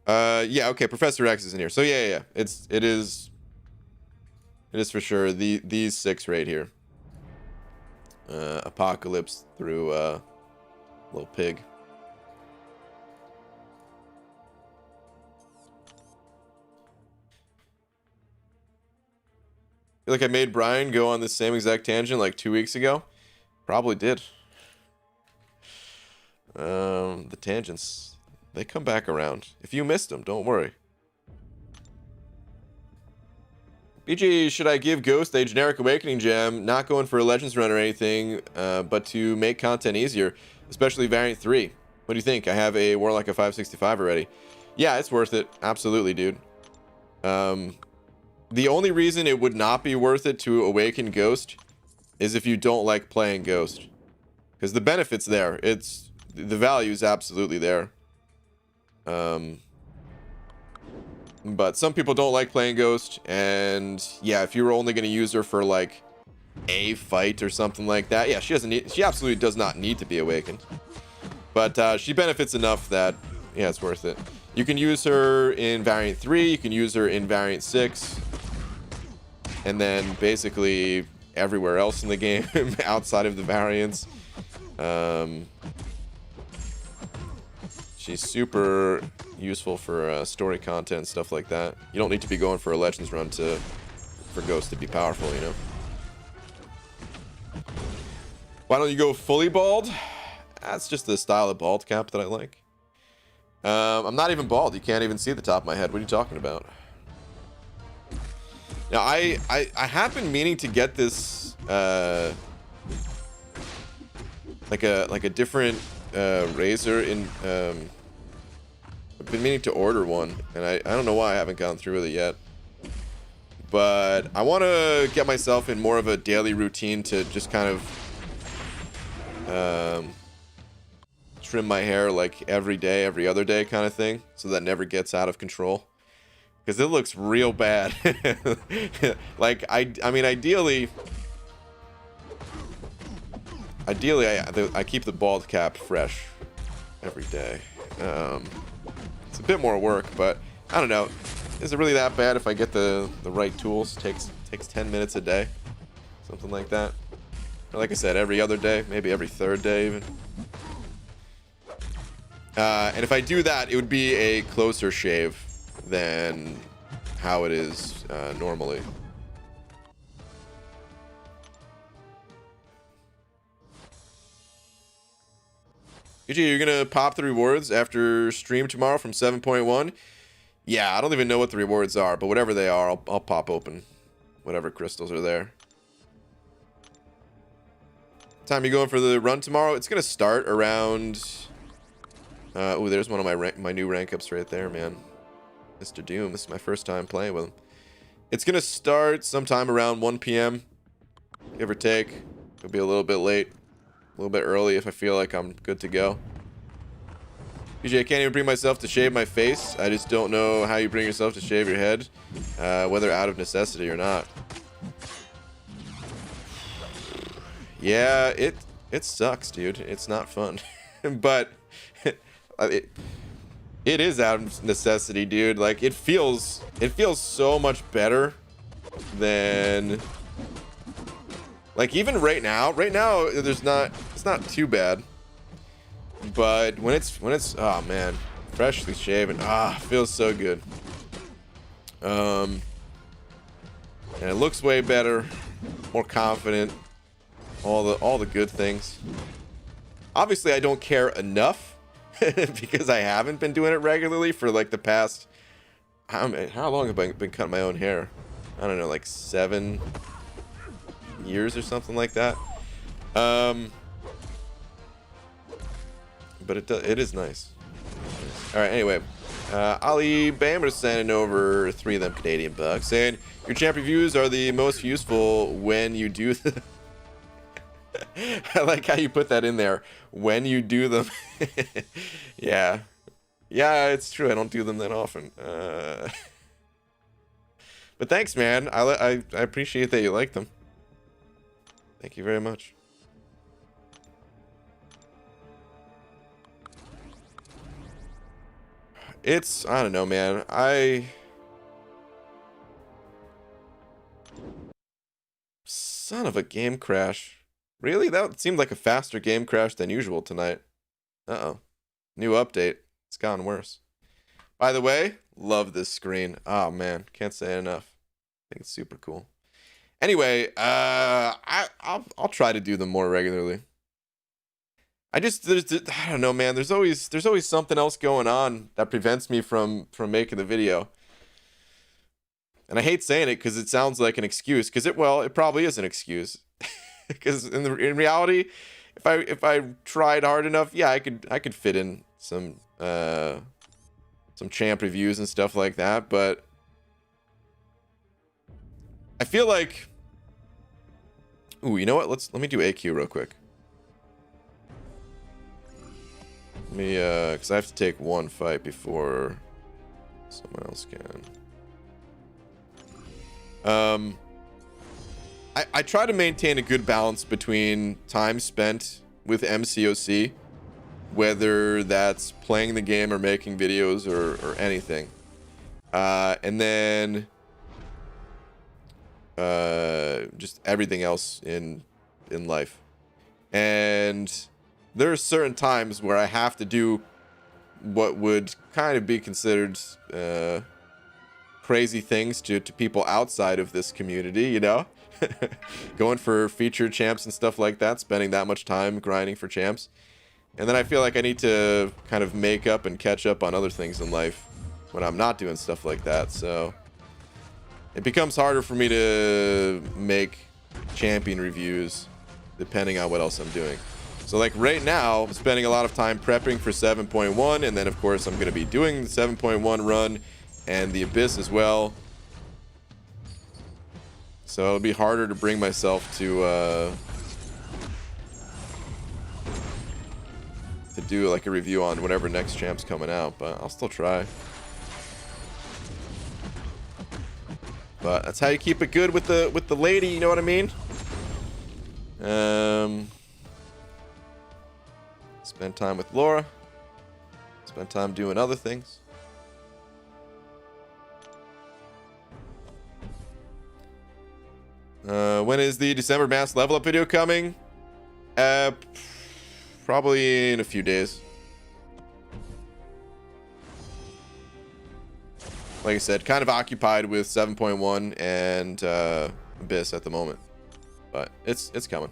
Speaker 1: Yeah, okay. Professor X is in here. So yeah. It is for sure these 6 right here. Apocalypse through little pig. Feel like I made Brian go on the same exact tangent like 2 weeks ago. Probably did. The tangents, they come back around. If you missed them, don't worry. BG, should I give Ghost a generic awakening gem? Not going for a Legends run or anything, but to make content easier, especially variant 3. What do you think? I have a Warlock of 565 already. Yeah, it's worth it. Absolutely, dude. The only reason it would not be worth it to awaken Ghost is if you don't like playing Ghost. Because the benefit's there. The value is absolutely there. But some people don't like playing Ghost, and yeah, if you were only going to use her for like a fight or something like that, yeah, she absolutely does not need to be awakened. But she benefits enough that yeah, it's worth it. You can use her in variant 3, you can use her in variant 6, and then basically everywhere else in the game outside of the variants. She's super useful for story content, stuff like that. You don't need to be going for a Legends run for Ghost to be powerful, you know? Why don't you go fully bald? That's just the style of bald cap that I like. I'm not even bald. You can't even see the top of my head. What are you talking about? Now, I have been meaning to get this, like a different razor in, I've been meaning to order one, and I don't know why I haven't gone through with it yet. But I want to get myself in more of a daily routine to just kind of trim my hair like every day, every other day kind of thing, so that it never gets out of control. Because it looks real bad. Like, I mean, ideally, I keep the bald cap fresh every day. It's a bit more work, but I don't know. Is it really that bad if I get the right tools? Takes 10 minutes a day, something like that. Or like I said, every other day, maybe every 3rd day even. And if I do that, it would be a closer shave than how it is normally. UG, you're gonna pop the rewards after stream tomorrow from 7.1? Yeah, I don't even know what the rewards are, but whatever they are, I'll pop open whatever crystals are there. Time you going for the run tomorrow? It's gonna start around. Oh, there's one of my new rank ups right there, man. Mr. Doom. This is my first time playing with him. It's gonna start sometime around 1 p.m. give or take. It'll be a little bit late. A little bit early if I feel like I'm good to go. BJ, I can't even bring myself to shave my face. I just don't know how you bring yourself to shave your head, whether out of necessity or not. Yeah, it sucks, dude. It's not fun. But it is out of necessity, dude. Like, it feels so much better than, like, even right now it's not too bad, but when it's oh man, freshly shaven, feels so good. And it looks way better, more confident, all the good things. Obviously I don't care enough because I haven't been doing it regularly for like the past, how long have I been cutting my own hair? I don't know, like 7 years or something like that. But it is nice. All right, anyway, Ali Bammer sending over 3 of them Canadian bucks, saying your champ reviews are the most useful when you do the I like how you put that in there, when you do them. Yeah, it's true, I don't do them that often. But thanks, man. I appreciate that you like them. Thank you very much. It's, I don't know, man. Son of a game crash. Really? That seemed like a faster game crash than usual tonight. Uh-oh. New update. It's gotten worse. By the way, love this screen. Oh, man. Can't say it enough. I think it's super cool. Anyway, I'll try to do them more regularly. I don't know, man. There's always something else going on that prevents me from making the video. And I hate saying it because it sounds like an excuse. Because it probably is an excuse. Because in reality, if I tried hard enough, yeah, I could fit in some champ reviews and stuff like that. But I feel like, ooh, you know what? Let me do AQ real quick. Let me because I have to take one fight before someone else can. I try to maintain a good balance between time spent with MCOC, whether that's playing the game or making videos or anything, and then just everything else in life. And there are certain times where I have to do what would kind of be considered crazy things to people outside of this community, you know? Going for featured champs and stuff like that, spending that much time grinding for champs. And then I feel like I need to kind of make up and catch up on other things in life when I'm not doing stuff like that. So it becomes harder for me to make champion reviews depending on what else I'm doing. So like right now, I'm spending a lot of time prepping for 7.1, and then of course I'm going to be doing the 7.1 run and the Abyss as well. So it'll be harder to bring myself to do like a review on whatever next champ's coming out, but I'll still try. But that's how you keep it good with the lady, you know what I mean? Spend time with Laura. Spend time doing other things. When is the December mass level up video coming? Probably in a few days. Like I said, kind of occupied with 7.1 and Abyss at the moment, but it's coming.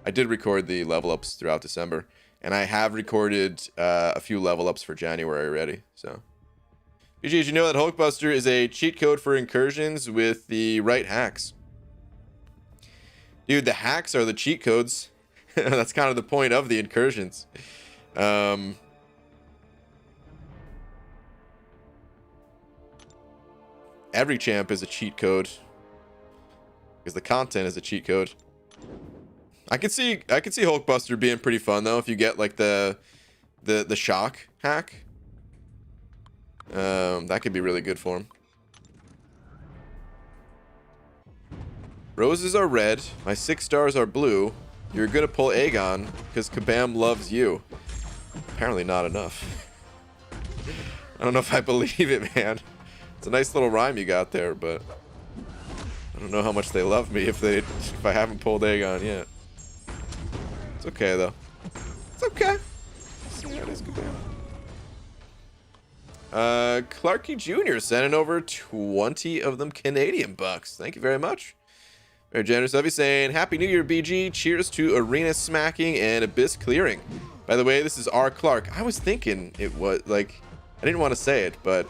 Speaker 1: I did record the level ups throughout December, and I have recorded a few level ups for January already. So, BG, did you know that Hulkbuster is a cheat code for incursions with the right hacks? Dude, the hacks are the cheat codes. That's kind of the point of the incursions. Every champ is a cheat code because the content is a cheat code. I can see Hulkbuster being pretty fun though if you get like the shock hack. That could be really good for him. Roses are red. My 6 stars are blue. You're gonna pull Aegon because Kabam loves you. Apparently not enough. I don't know if I believe it, man. It's a nice little rhyme you got there, but I don't know how much they love me if I haven't pulled Aegon yet. It's okay though. It's okay. See how it is, Kabam. Clarky Jr. sending over 20 of them Canadian bucks. Thank you very much. Very generous of you, saying Happy New Year, BG. Cheers to arena smacking and abyss clearing. By the way, this is R. Clark. I was thinking it was like, I didn't want to say it, but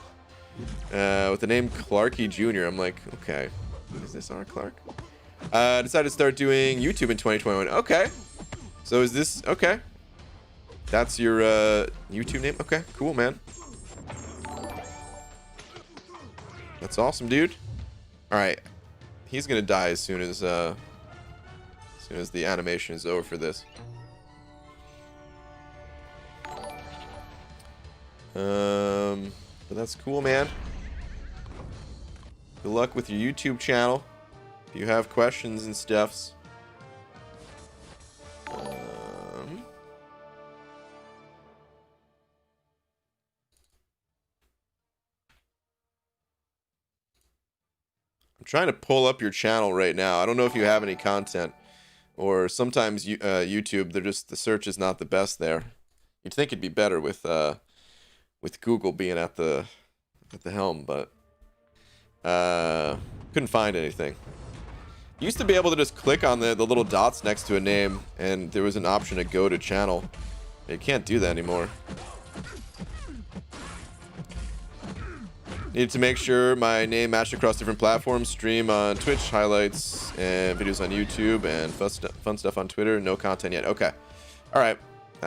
Speaker 1: with the name Clarky Jr., I'm like, okay, is this R. Clark? Decided to start doing YouTube in 2021. Okay, so is this okay? That's your YouTube name? Okay, cool, man. That's awesome, dude. All right. He's gonna die as soon as the animation is over for this. But that's cool, man. Good luck with your YouTube channel. If you have questions and stuffs. trying to pull up your channel right now. I don't know if you have any content, or sometimes YouTube, the search is not the best there. You'd think it'd be better with Google being at the helm, but couldn't find anything. You used to be able to just click on the little dots next to a name, and there was an option to go to channel. You can't do that anymore. Need to make sure my name matched across different platforms. Stream on Twitch, highlights, and videos on YouTube, and fun stuff on Twitter. No content yet. Okay. All right.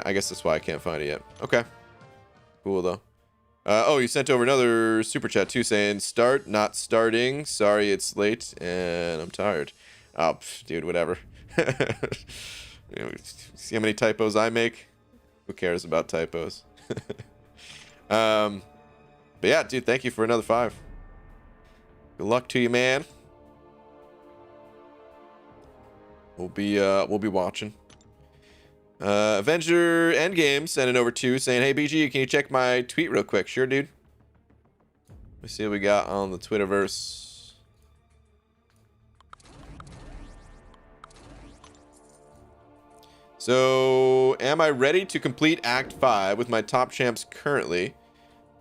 Speaker 1: I guess that's why I can't find it yet. Okay. Cool, though. Oh, you sent over another super chat, too, saying, start, not starting. Sorry, it's late, and I'm tired. Oh, dude, whatever. You know, see how many typos I make? Who cares about typos? But yeah, dude, thank you for another 5. Good luck to you, man. We'll be watching. Avenger Endgame sending over 2, saying, hey, BG, can you check my tweet real quick? Sure, dude. Let me see what we got on the Twitterverse. So, am I ready to complete Act 5 with my top champs currently?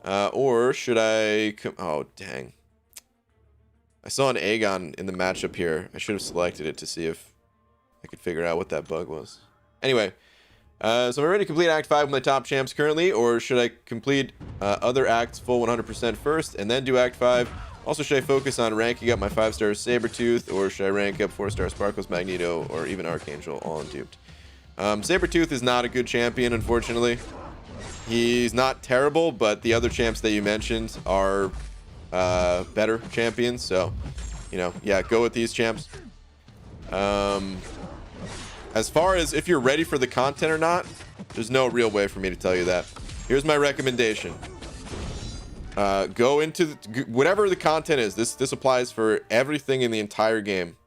Speaker 1: Or should I... Oh, dang. I saw an Aegon in the matchup here. I should have selected it to see if I could figure out what that bug was. Anyway, so am I ready to complete Act 5 with my top champs currently? Or should I complete other acts full 100% first and then do Act 5? Also, should I focus on ranking up my 5-star Sabretooth? Or should I rank up 4-star Sparkles, Magneto, or even Archangel, all unduped? Sabretooth is not a good champion, unfortunately. He's not terrible, but the other champs that you mentioned are better champions. So, you know, yeah, go with these champs. As far as if you're ready for the content or not, there's no real way for me to tell you that. Here's my recommendation. Go into whatever the content is. This applies for everything in the entire game.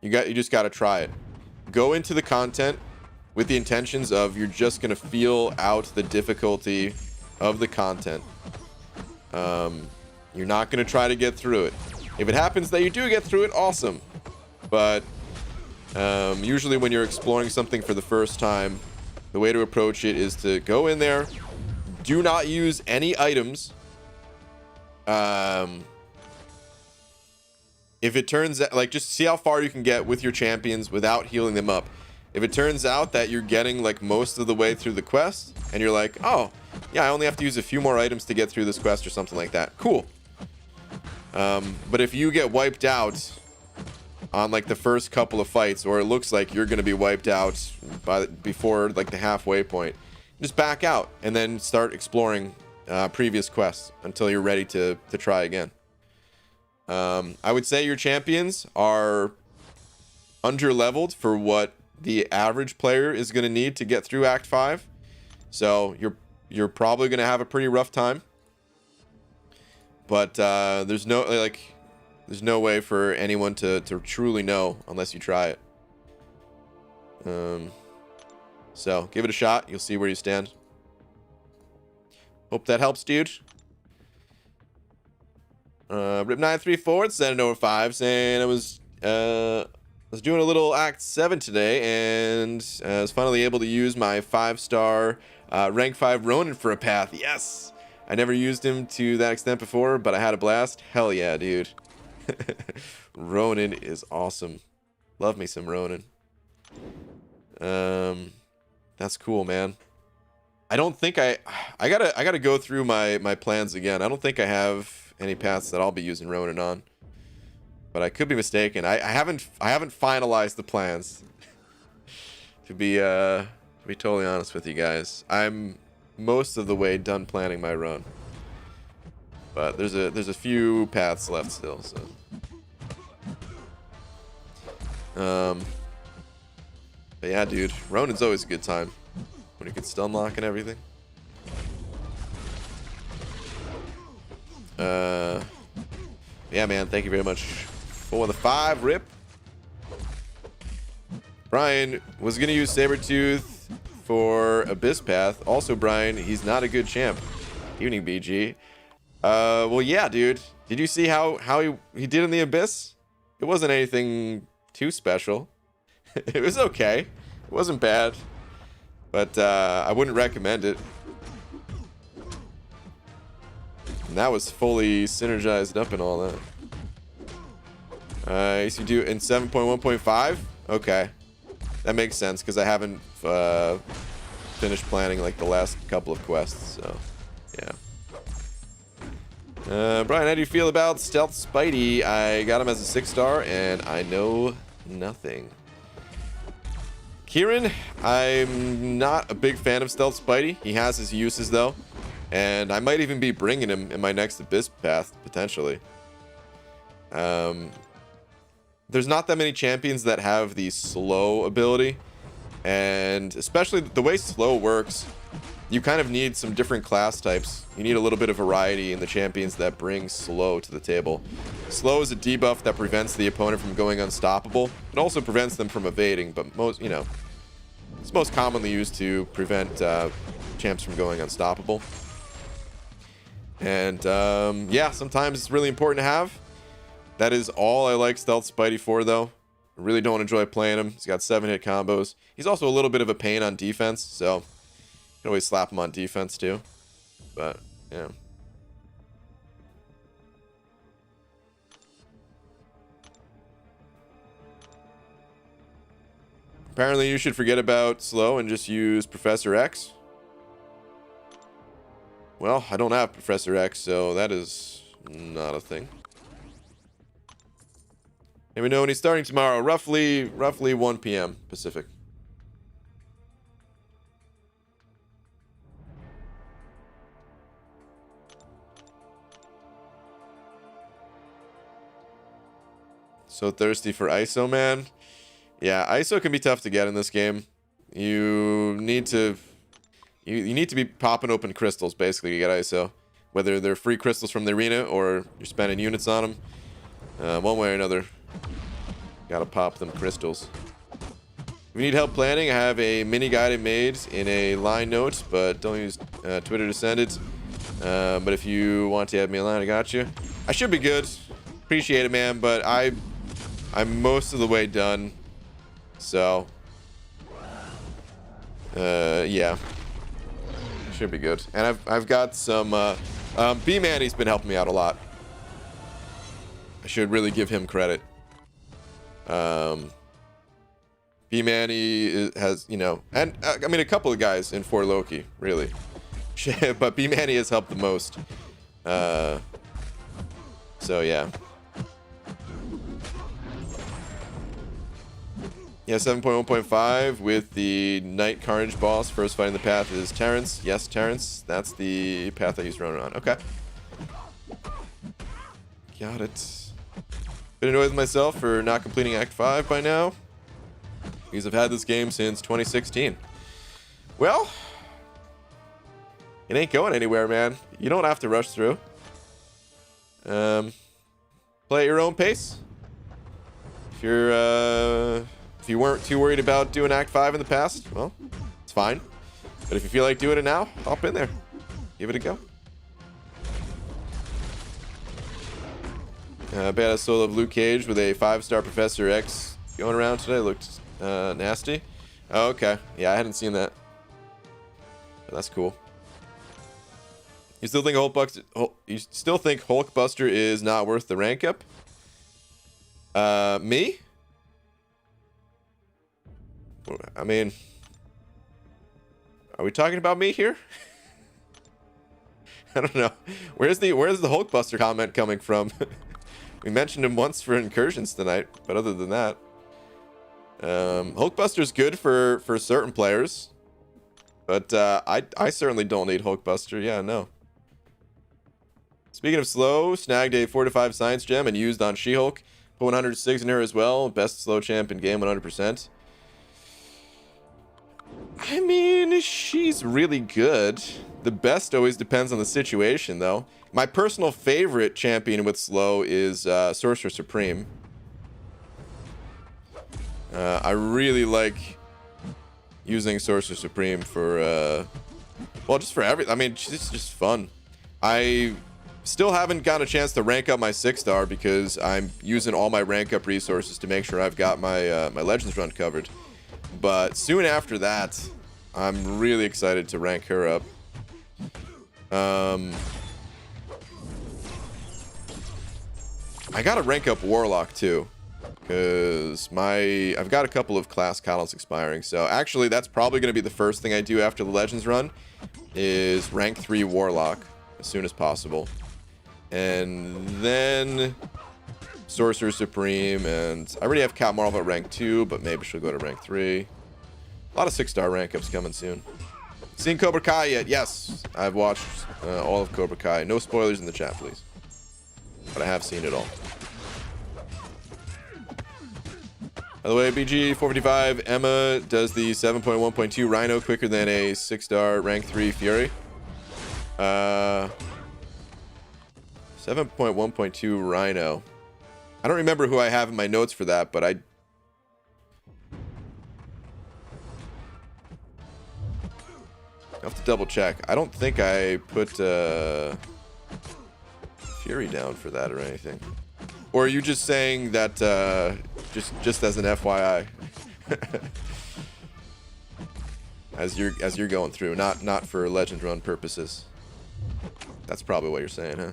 Speaker 1: You just got to try it. Go into the content with the intentions of you're just going to feel out the difficulty of the content. You're not going to try to get through it. If it happens that you do get through it, awesome. But usually when you're exploring something for the first time, the way to approach it is to go in there, do not use any items. If it turns out, like, just see how far you can get with your champions without healing them up. If it turns out that you're getting like most of the way through the quest and you're like, oh yeah, I only have to use a few more items to get through this quest or something like that, cool. But if you get wiped out on like the first couple of fights, or it looks like you're going to be wiped out before like the halfway point, just back out and then start exploring previous quests until you're ready to try again. I would say your champions are under-leveled for what the average player is going to need to get through Act 5. So you're probably going to have a pretty rough time. But there's no way for anyone to truly know unless you try it. So give it a shot. You'll see where you stand. Hope that helps, dude. Rip934 sending over 5 saying I was doing a little Act 7 today and I was finally able to use my 5-star rank 5 Ronin for a path. Yes! I never used him to that extent before, but I had a blast. Hell yeah, dude. Ronin is awesome. Love me some Ronin. That's cool, man. I don't think I gotta go through my plans again. I don't think I have any paths that I'll be using Ronin on, but I could be mistaken. I haven't finalized the plans. to be totally honest with you guys, I'm most of the way done planning my run, but there's a few paths left still. So but yeah, dude, Ronin's always a good time when you can stun lock and everything. Yeah, man, thank you very much for the 5, Rip. Brian was gonna use Sabretooth for Abyss Path. Also, Brian, he's not a good champ. Evening, BG. Well, yeah, dude. Did you see how he did in the Abyss? It wasn't anything too special. It was okay. It wasn't bad. But I wouldn't recommend it. And that was fully synergized up and all that. So you do in 7.1.5? Okay. That makes sense because I haven't finished planning like the last couple of quests, so yeah. Brian, how do you feel about Stealth Spidey? I got him as a 6-star and I know nothing. Kieran, I'm not a big fan of Stealth Spidey. He has his uses though, and I might even be bringing him in my next Abyss path potentially. There's not that many champions that have the slow ability, and especially the way slow works, you kind of need some different class types. You need a little bit of variety in the champions that bring slow to the table. Slow is a debuff that prevents the opponent from going unstoppable. It also prevents them from evading, but most, you know, it's most commonly used to prevent champs from going unstoppable. And yeah, sometimes it's really important to have. That is all I like Stealth Spidey for, though. I really don't enjoy playing him. He's got 7-hit combos. He's also a little bit of a pain on defense, so you can always slap him on defense too. But yeah. Apparently you should forget about slow and just use Professor X. Well, I don't have Professor X, so that is not a thing. And we know when he's starting tomorrow, roughly 1 p.m. Pacific. So thirsty for ISO, man. Yeah, ISO can be tough to get in this game. You need to need to be popping open crystals basically to get ISO, whether they're free crystals from the arena or you're spending units on them. One way or another, gotta pop them crystals. If you need help planning, I have a mini guide I made in a line note, but don't use Twitter to send it. But if you want to add me a line, I got you. I should be good. Appreciate it, man, but I'm most of the way done. So, yeah, should be good. And I've got some. B-Manny's been helping me out a lot. I should really give him credit. B-Manny has, you know, and I mean a couple of guys in For Loki, really, but B-Manny has helped the most. So yeah. Yeah, 7.1.5 with the Night Carnage boss. First fight in the path is Terrence. Yes, Terrence. That's the path I used to run on. Okay. Got it. Been annoyed with myself for not completing Act 5 by now, because I've had this game since 2016. Well, it ain't going anywhere, man. You don't have to rush through. Play at your own pace. If you weren't too worried about doing Act 5 in the past, well, it's fine. But if you feel like doing it now, hop in there. Give it a go. Badass solo of Luke Cage with a 5-star Professor X going around today. Looked nasty. Oh, okay. Yeah, I hadn't seen that. But that's cool. You still think Hulkbuster is not worth the rank up? Me? I mean, are we talking about me here? I don't know. Where's the Hulkbuster comment coming from? We mentioned him once for incursions tonight, but other than that, Hulkbuster's good for certain players, but I certainly don't need Hulkbuster. Yeah, no. Speaking of slow, snagged a 4-5 science gem and used on She-Hulk. Put 106 in her as well. Best slow champ in game, 100%. I mean, she's really good. The best always depends on the situation, though. My personal favorite champion with slow is Sorcerer Supreme. I really like using Sorcerer Supreme for, well, just for everything. I mean, it's just fun. I Still haven't gotten a chance to rank up my 6-star because I'm using all my rank up resources to make sure I've got my my Legends run covered. But soon after that, I'm really excited to rank her up. I gotta rank up Warlock too, because I've got a couple of class columns expiring. So actually, that's probably gonna be the first thing I do after the Legends run, is rank 3 Warlock as soon as possible. And then Sorcerer Supreme, and I already have Cat Marvel at rank 2, but maybe she'll go to rank 3. A lot of 6-star rank ups coming soon. Seen Cobra Kai yet? Yes, I've watched all of Cobra Kai. No spoilers in the chat, please. But I have seen it all. By the way, BG455, Emma does the 7.1.2 Rhino quicker than a 6-star rank 3 Fury. 7.1.2 Rhino. I don't remember who I have in my notes for that, but I'll have to double check. I don't think I put Fury down for that or anything. Or are you just saying that just as an FYI? as you're going through, not for Legend run purposes. That's probably what you're saying, huh?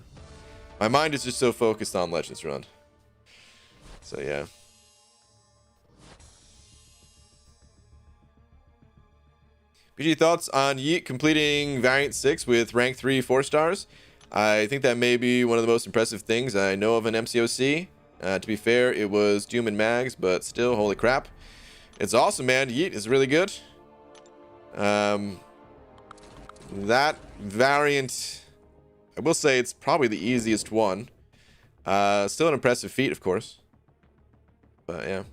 Speaker 1: My mind is just so focused on Legends run. So yeah. BG, thoughts on Yeet completing Variant 6 with rank 3 4-stars? I think that may be one of the most impressive things I know of an MCOC. To be fair, it was Doom and Mags, but still, holy crap. It's awesome, man. Yeet is really good. That variant, I will say it's probably the easiest one. Still an impressive feat, of course. But yeah.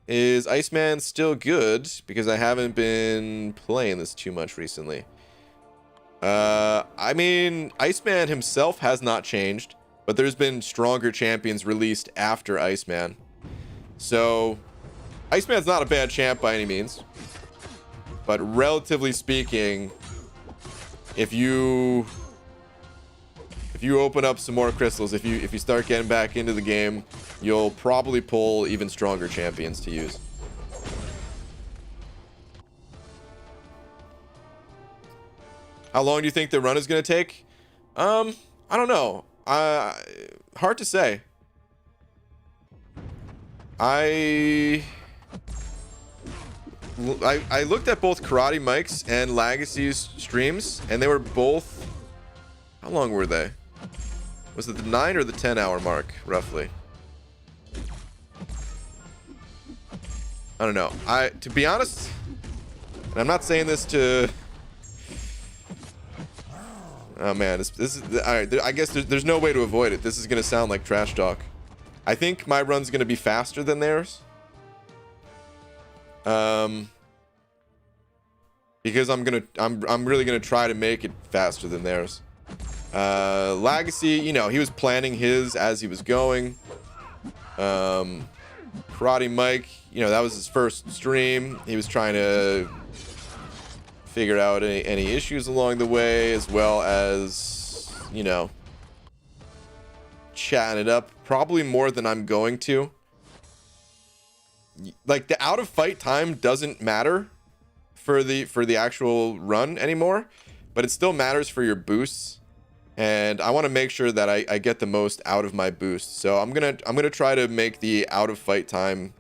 Speaker 1: Is Iceman still good? Because I haven't been playing this too much recently. I mean, Iceman himself has not changed, but there's been stronger champions released after Iceman. So, Iceman's not a bad champ by any means. But relatively speaking, if you open up some more crystals, if you start getting back into the game, you'll probably pull even stronger champions to use. How long do you think the run is going to take? I don't know. Hard to say. I looked at both Karate Mike's and Legacy's streams, and they were both... How long were they? Was it the 9 or the 10 hour mark, roughly? I don't know. To be honest, and I'm not saying this to... Oh man, this is... Alright, I guess there's no way to avoid it. This is going to sound like trash talk. I think my run's going to be faster than theirs. Because I'm really going to try to make it faster than theirs. Legacy, you know, he was planning his as he was going. Karate Mike, you know, that was his first stream. He was trying to figure out any issues along the way, as well as, you know, chatting it up probably more than I'm going to. Like, the out of fight time doesn't matter for the actual run anymore, but it still matters for your boosts. And I want to make sure that I get the most out of my boost. So I'm gonna try to make the out of fight time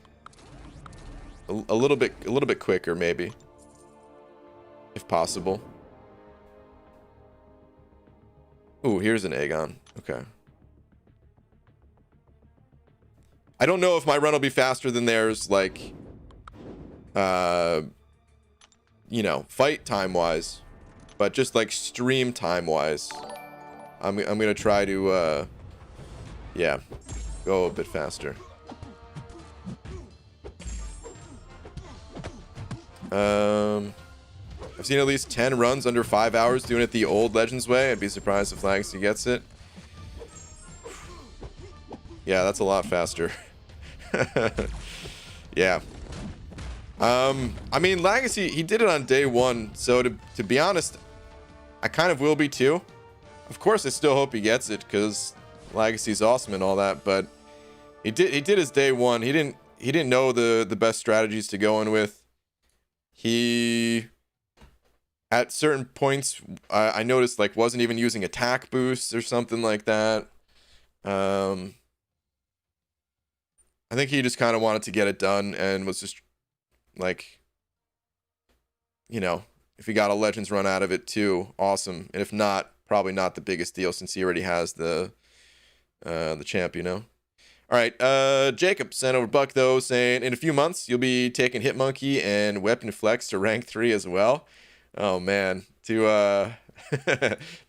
Speaker 1: a little bit quicker, maybe, if possible. Ooh, here's an Aegon. Okay. I don't know if my run will be faster than theirs, like, you know, fight time wise, but just like stream time wise. I'm gonna try to yeah, go a bit faster. I've seen at least 10 runs under 5 hours doing it the old Legends way. I'd be surprised if Legacy gets it. Yeah, that's a lot faster. Yeah. I mean, Legacy, he did it on day 1, so to be honest, I kind of will be too. Of course, I still hope he gets it because Legacy's awesome and all that. But he did his day one. He didn't know the best strategies to go in with. He at certain points I noticed like wasn't even using attack boosts or something like that. I think he just kind of wanted to get it done and was just like, you know, if he got a Legends run out of it too, awesome. And if not, probably not the biggest deal since he already has the champ, you know. All right, Jacob sent over Buck though saying in a few months you'll be taking Hitmonkey and Weapon Flex to rank 3 as well. Oh man, to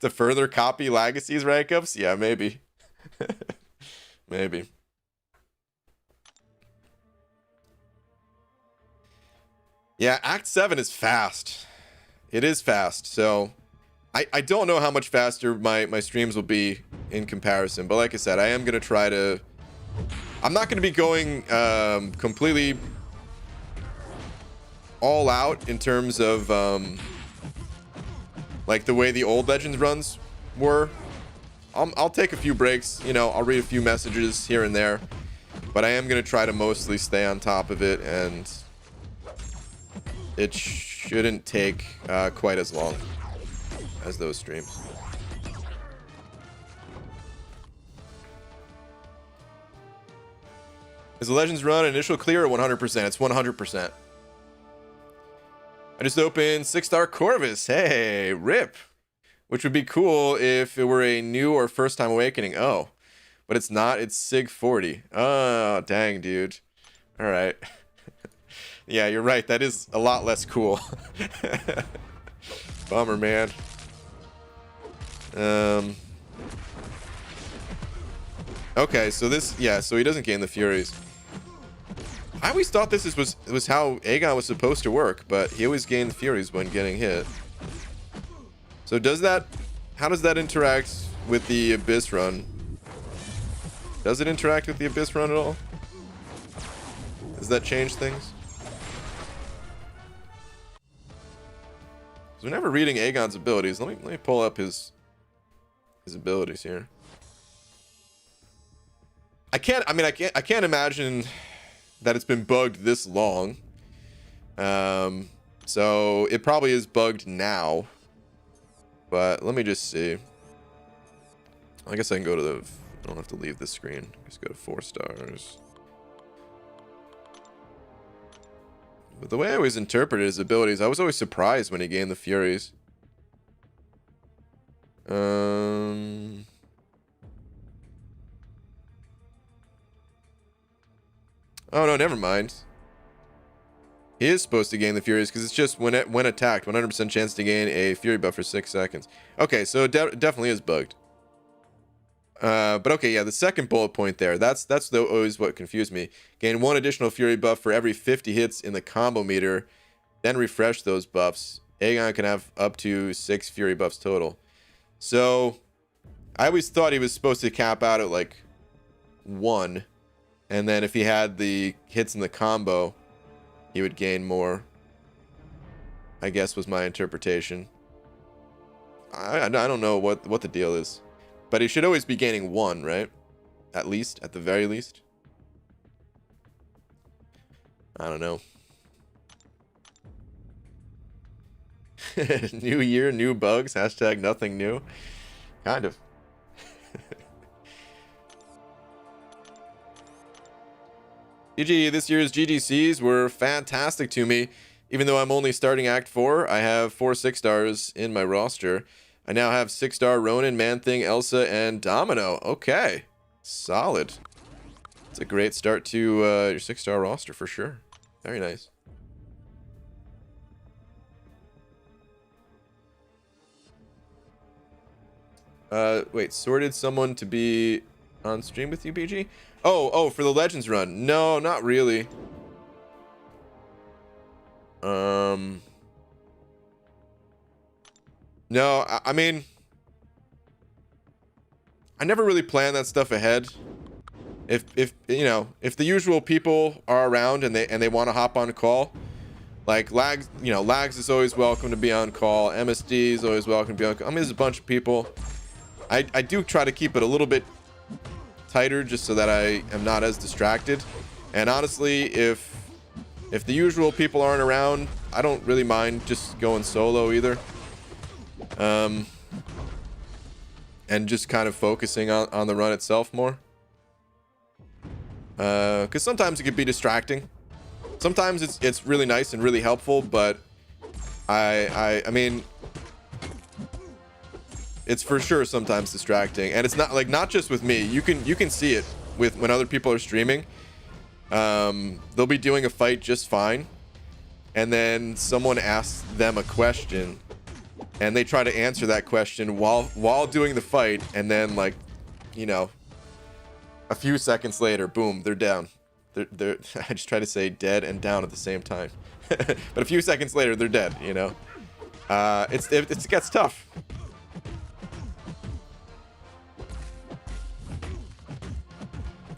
Speaker 1: to further copy Legacy's rank ups? Yeah, maybe. Maybe. Yeah, Act 7 is fast. It is fast, so I don't know how much faster my streams will be in comparison, but like I said, I am going to try to... I'm not going to be going completely all out in terms of like the way the old Legends runs were. I'll take a few breaks, you know, I'll read a few messages here and there, but I am going to try to mostly stay on top of it, and it shouldn't take quite as long as those streams. Is the Legends run initial clear or 100%? It's 100%. I just opened 6-star Corvus. Hey, rip. Which would be cool if it were a new or first time awakening. Oh, but it's not. It's Sig 40. Oh, dang, dude. All right. Yeah, you're right. That is a lot less cool. Bummer, man. Okay, so this, yeah, so he doesn't gain the Furies. I always thought this was how Aegon was supposed to work, but he always gained the Furies when getting hit. So does that, how does that interact with the Abyss run? Does it interact with the Abyss run at all? Does that change things? So we're never reading Aegon's abilities. Let me pull up his abilities here. I can't imagine that it's been bugged this long. So it probably is bugged now. But let me just see. I guess I can go to the... I don't have to leave the screen. Just go to 4 stars. But the way I always interpreted his abilities, I was always surprised when he gained the Furies. Oh no, never mind. He is supposed to gain the Furies because it's just when attacked, 100% chance to gain a Fury buff for 6 seconds. Okay, so it definitely is bugged. But okay, yeah, the second bullet point there, that's always what confused me. Gain 1 additional Fury buff for every 50 hits in the combo meter, then refresh those buffs. Aegon can have up to 6 Fury buffs total. So I always thought he was supposed to cap out at like 1, and then if he had the hits in the combo, he would gain more, I guess, was my interpretation. I don't know what the deal is. But he should always be gaining 1, right? At least, at the very least. I don't know. New year, new bugs. Hashtag nothing new. Kind of. GG, this year's GGCs were fantastic to me. Even though I'm only starting Act 4, I have 4 6-stars in my roster. I now have 6-star Ronin, Man-Thing, Elsa, and Domino. Okay. Solid. It's a great start to your 6-star roster for sure. Very nice. Wait, sorted someone to be on stream with you, BG? Oh, for the Legends run. No, not really. No, I mean, I never really plan that stuff ahead. If you know, if the usual people are around and they want to hop on a call, like Lags, you know, Lags is always welcome to be on call. MSD is always welcome to be on call. I mean, there's a bunch of people. I do try to keep it a little bit tighter just so that I am not as distracted. And honestly, if the usual people aren't around, I don't really mind just going solo either. And just kind of focusing on the run itself more. Because sometimes it could be distracting. Sometimes it's really nice and really helpful, but I mean, it's for sure sometimes distracting, and it's not just with me. You can see it with when other people are streaming. They'll be doing a fight just fine, and then someone asks them a question, and they try to answer that question while doing the fight, and then, like, you know, a few seconds later, boom, they're down. They're I just try to say dead and down at the same time. But a few seconds later, they're dead, you know. It gets tough.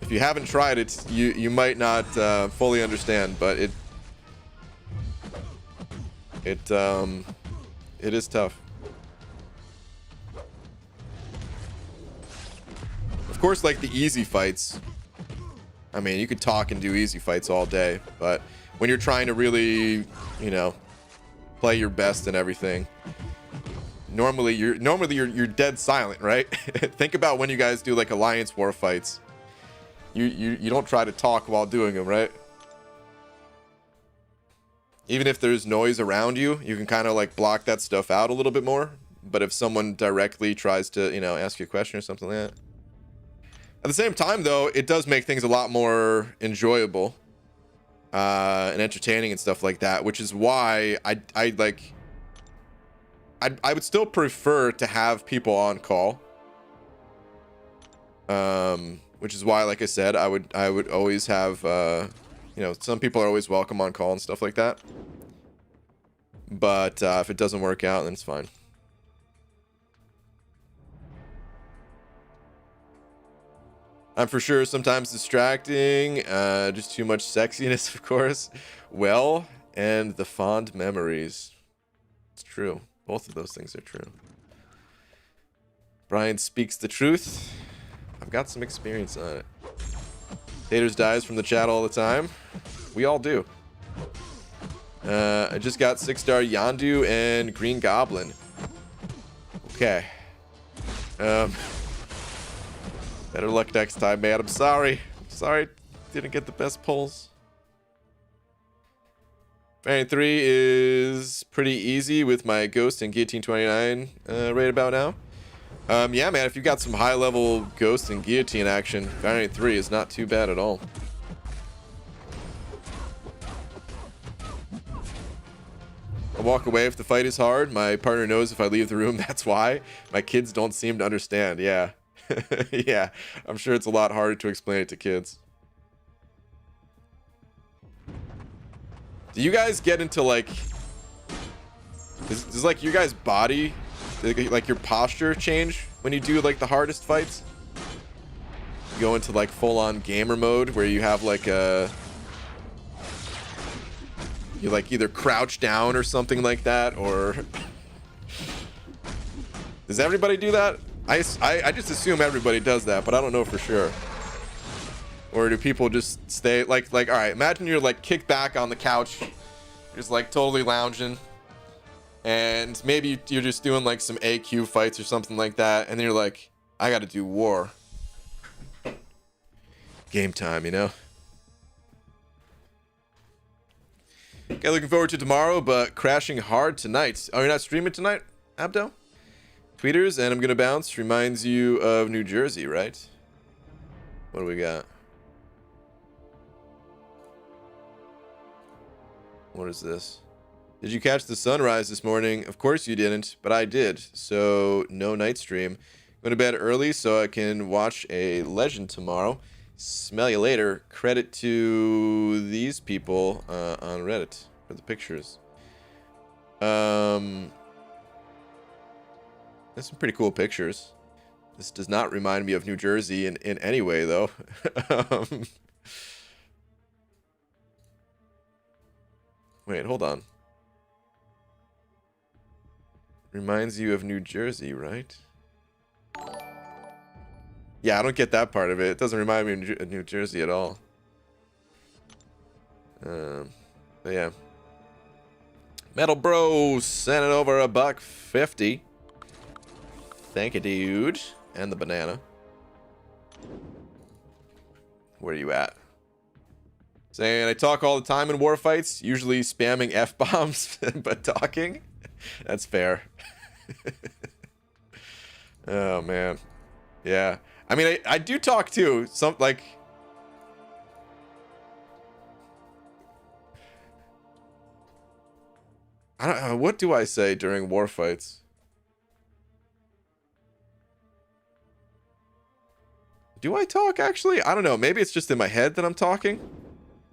Speaker 1: If you haven't tried it, you might not fully understand, but it is tough. Of course, like the easy fights, I mean, you could talk and do easy fights all day, but when you're trying to really, you know, play your best and everything, normally you're dead silent, right? Think about when you guys do like Alliance War fights. You don't try to talk while doing them, right? Even if there's noise around you, you can kind of like block that stuff out a little bit more. But if someone directly tries to, you know, ask you a question or something like that. At the same time, though, it does make things a lot more enjoyable and entertaining and stuff like that, which is why I would still prefer to have people on call. Which is why, like I said, I would always have, you know, some people are always welcome on call and stuff like that. But if it doesn't work out, then it's fine. I'm for sure sometimes distracting, just too much sexiness, of course. Well, and the fond memories. It's true. Both of those things are true. Brian speaks the truth. I've got some experience on it. Taters dies from the chat all the time. We all do. I just got 6-star Yondu and Green Goblin. Okay. Better luck next time, man. I'm sorry. Sorry, didn't get the best pulls. Variant 3 is pretty easy with my Ghost and Guillotine 29 right about now. Yeah, man, if you got some high-level Ghost and Guillotine action, Variant 3 is not too bad at all. I'll walk away if the fight is hard. My partner knows if I leave the room, that's why. My kids don't seem to understand. Yeah. Yeah, I'm sure it's a lot harder to explain it to kids. Do you guys get into, like... Does like, your guys' body... like your posture change when you do like the hardest fights? You go into like full-on gamer mode where you have like a you like either crouch down or something like that, or does everybody do that? I just assume everybody does that, but I don't know for sure. Or do people just stay like all right, imagine you're like kicked back on the couch, just like totally lounging, and maybe you're just doing like some AQ fights or something like that, and then you're like, I gotta do war. Game time, you know? Okay, looking forward to tomorrow, but crashing hard tonight. Oh, you're not streaming tonight, Abdo? Tweeters, and I'm gonna bounce. Reminds you of New Jersey, right? What do we got? What is this? Did you catch the sunrise this morning? Of course you didn't, but I did. So no night stream. Going to bed early so I can watch a legend tomorrow. Smell you later. Credit to these people on Reddit for the pictures. There's some pretty cool pictures. This does not remind me of New Jersey in any way, though. Wait, hold on. Reminds you of New Jersey, right? Yeah, I don't get that part of it. It doesn't remind me of New Jersey at all. But yeah. Metal Bros sent it over $1.50. Thank you, dude. And the banana. Where are you at? Saying I talk all the time in war fights, usually spamming F-bombs, but talking. That's fair. Oh, man. Yeah. I mean, I do talk too. Some, like... I don't know. What do I say during war fights? Do I talk, actually? I don't know. Maybe it's just in my head that I'm talking.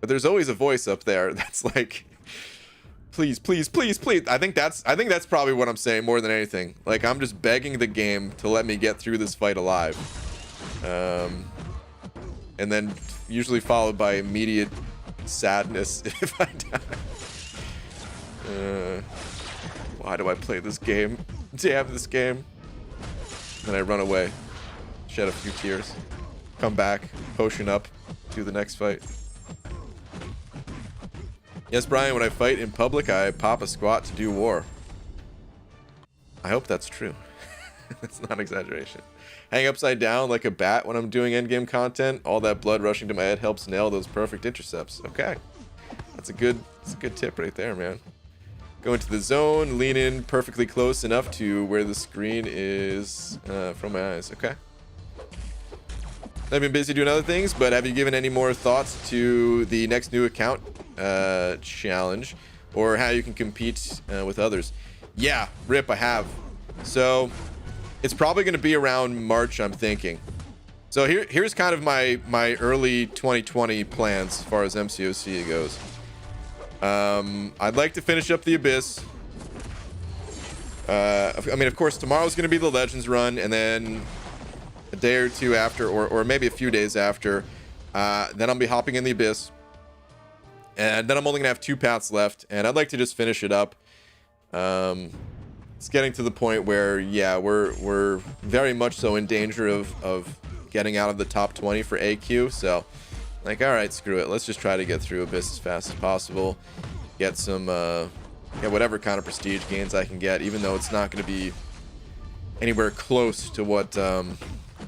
Speaker 1: But there's always a voice up there that's like... Please, please, please, please. I think that's probably what I'm saying more than anything. Like, I'm just begging the game to let me get through this fight alive. And then usually followed by immediate sadness if I die. Why do I play this game? Damn this game. Then I run away. Shed a few tears. Come back. Potion up. Do the next fight. Yes, Brian, when I fight in public, I pop a squat to do war. I hope that's true. That's not exaggeration. Hang upside down like a bat when I'm doing endgame content. All that blood rushing to my head helps nail those perfect intercepts. Okay. That's a good tip right there, man. Go into the zone, lean in perfectly close enough to where the screen is from my eyes. Okay. I've been busy doing other things, but have you given any more thoughts to the next new account challenge or how you can compete with others? Yeah, Rip, I have. So it's probably going to be around March, I'm thinking. So here's kind of my early 2020 plans as far as MCOC goes. I'd like to finish up the Abyss. I mean, of course, tomorrow's going to be the Legends run, and then a day or two after, or maybe a few days after, then I'll be hopping in the Abyss. And then I'm only going to have 2 paths left, and I'd like to just finish it up. It's getting to the point where, yeah, we're very much so in danger of getting out of the top 20 for AQ, so... Like, alright, screw it. Let's just try to get through Abyss as fast as possible. Get some, get whatever kind of prestige gains I can get, even though it's not going to be anywhere close to what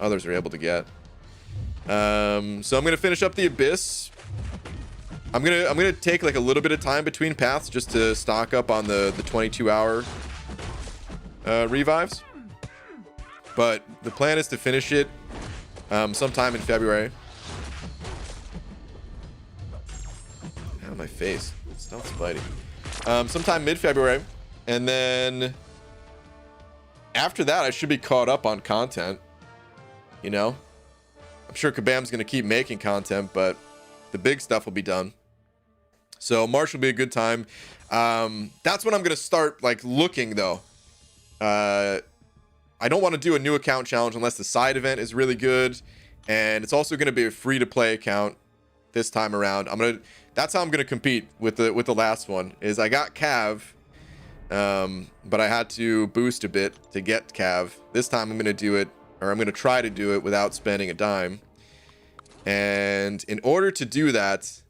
Speaker 1: others are able to get. So I'm going to finish up the Abyss. I'm gonna take like a little bit of time between paths just to stock up on the 22-hour revives. But the plan is to finish it sometime in February. My face. It's not Spidey. Sometime mid-February. And then after that, I should be caught up on content. You know? I'm sure Kabam's going to keep making content, but the big stuff will be done. So March will be a good time. That's when I'm going to start, like, looking, though. I don't want to do a new account challenge unless the side event is really good. And it's also going to be a free-to-play account this time around. That's how I'm gonna compete with the last one. Is I got Cav, but I had to boost a bit to get Cav. This time I'm gonna do it, or I'm gonna try to do it without spending a dime. And in order to do that,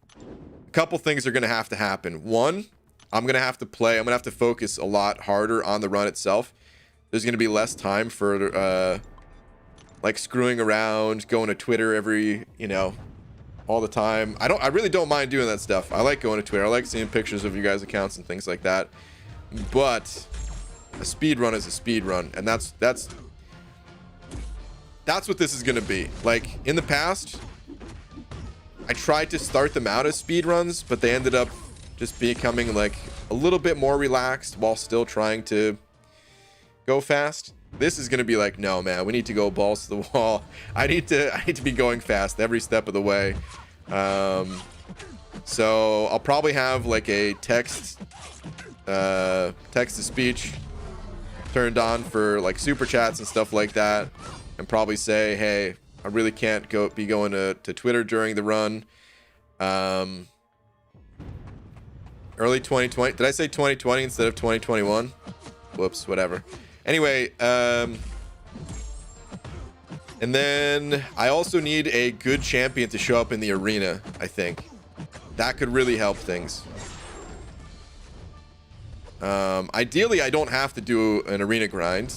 Speaker 1: a couple things are gonna have to happen. One, I'm gonna have to focus a lot harder on the run itself. There's gonna be less time for like screwing around, going to Twitter every, all the time. I really don't mind doing that stuff. I like going to Twitter. I like seeing pictures of you guys' accounts and things like that. But a speed run is a speed run, and that's what this is gonna be. Like in the past, I tried to start them out as speed runs, but they ended up just becoming like a little bit more relaxed while still trying to go fast. This is gonna be like, no, man, we need to go balls to the wall. I need to be going fast every step of the way. So I'll probably have like a text to speech turned on for like super chats and stuff like that, and probably say, hey, I really can't be going to Twitter during the run. Early 2020. Did I say 2020 instead of 2021? Whoops, whatever. Anyway, And then I also need a good champion to show up in the arena, I think. That could really help things. Ideally, I don't have to do an arena grind.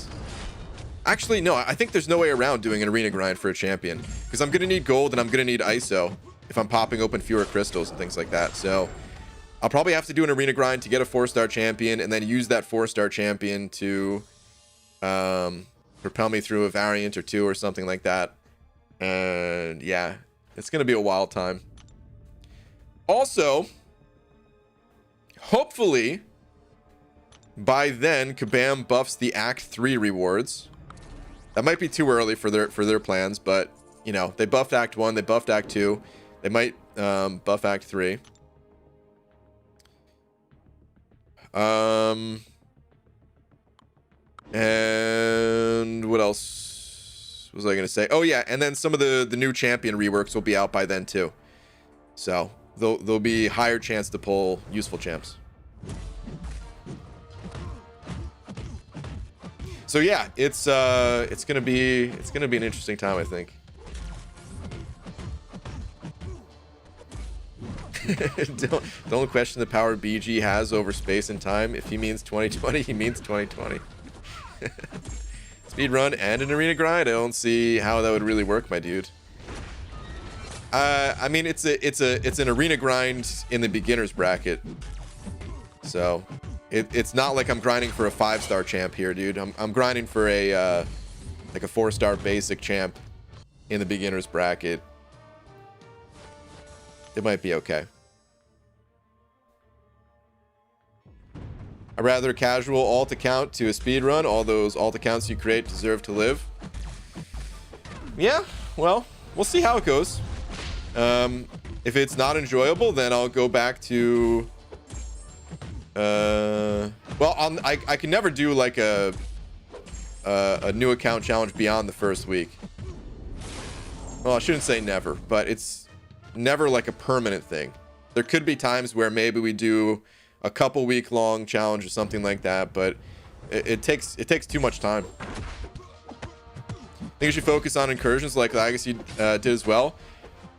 Speaker 1: Actually, no, I think there's no way around doing an arena grind for a champion. Because I'm going to need gold and I'm going to need ISO if I'm popping open fewer crystals and things like that. So I'll probably have to do an arena grind to get a 4-star champion and then use that 4-star champion to propel me through a variant or two or something like that. And yeah, it's going to be a wild time. Also, hopefully, by then, Kabam buffs the Act 3 rewards. That might be too early for their plans, but, you know, they buffed Act 1, they buffed Act 2. They might buff Act 3. And what else was I going to say? Oh, yeah, and then some of the new champion reworks will be out by then, too. So, there'll be higher chance to pull useful champs. So yeah, it's gonna be an interesting time, I think. don't question the power BG has over space and time. If he means 2020, he means 2020. Speed run and an arena grind. I don't see how that would really work, my dude. I mean, it's an arena grind in the beginner's bracket, so. It's not like I'm grinding for a 5-star champ here, dude. I'm grinding for a like a 4-star basic champ in the beginner's bracket. It might be okay. I'd rather casual alt account to a speed run. All those alt accounts you create deserve to live. Yeah, well, we'll see how it goes. If it's not enjoyable, then I'll go back to well, I can never do like a new account challenge beyond the first week. Well, I shouldn't say never, but it's never like a permanent thing. There could be times where maybe we do a couple week long challenge or something like that, but it takes too much time. I think you should focus on incursions like Legacy did as well.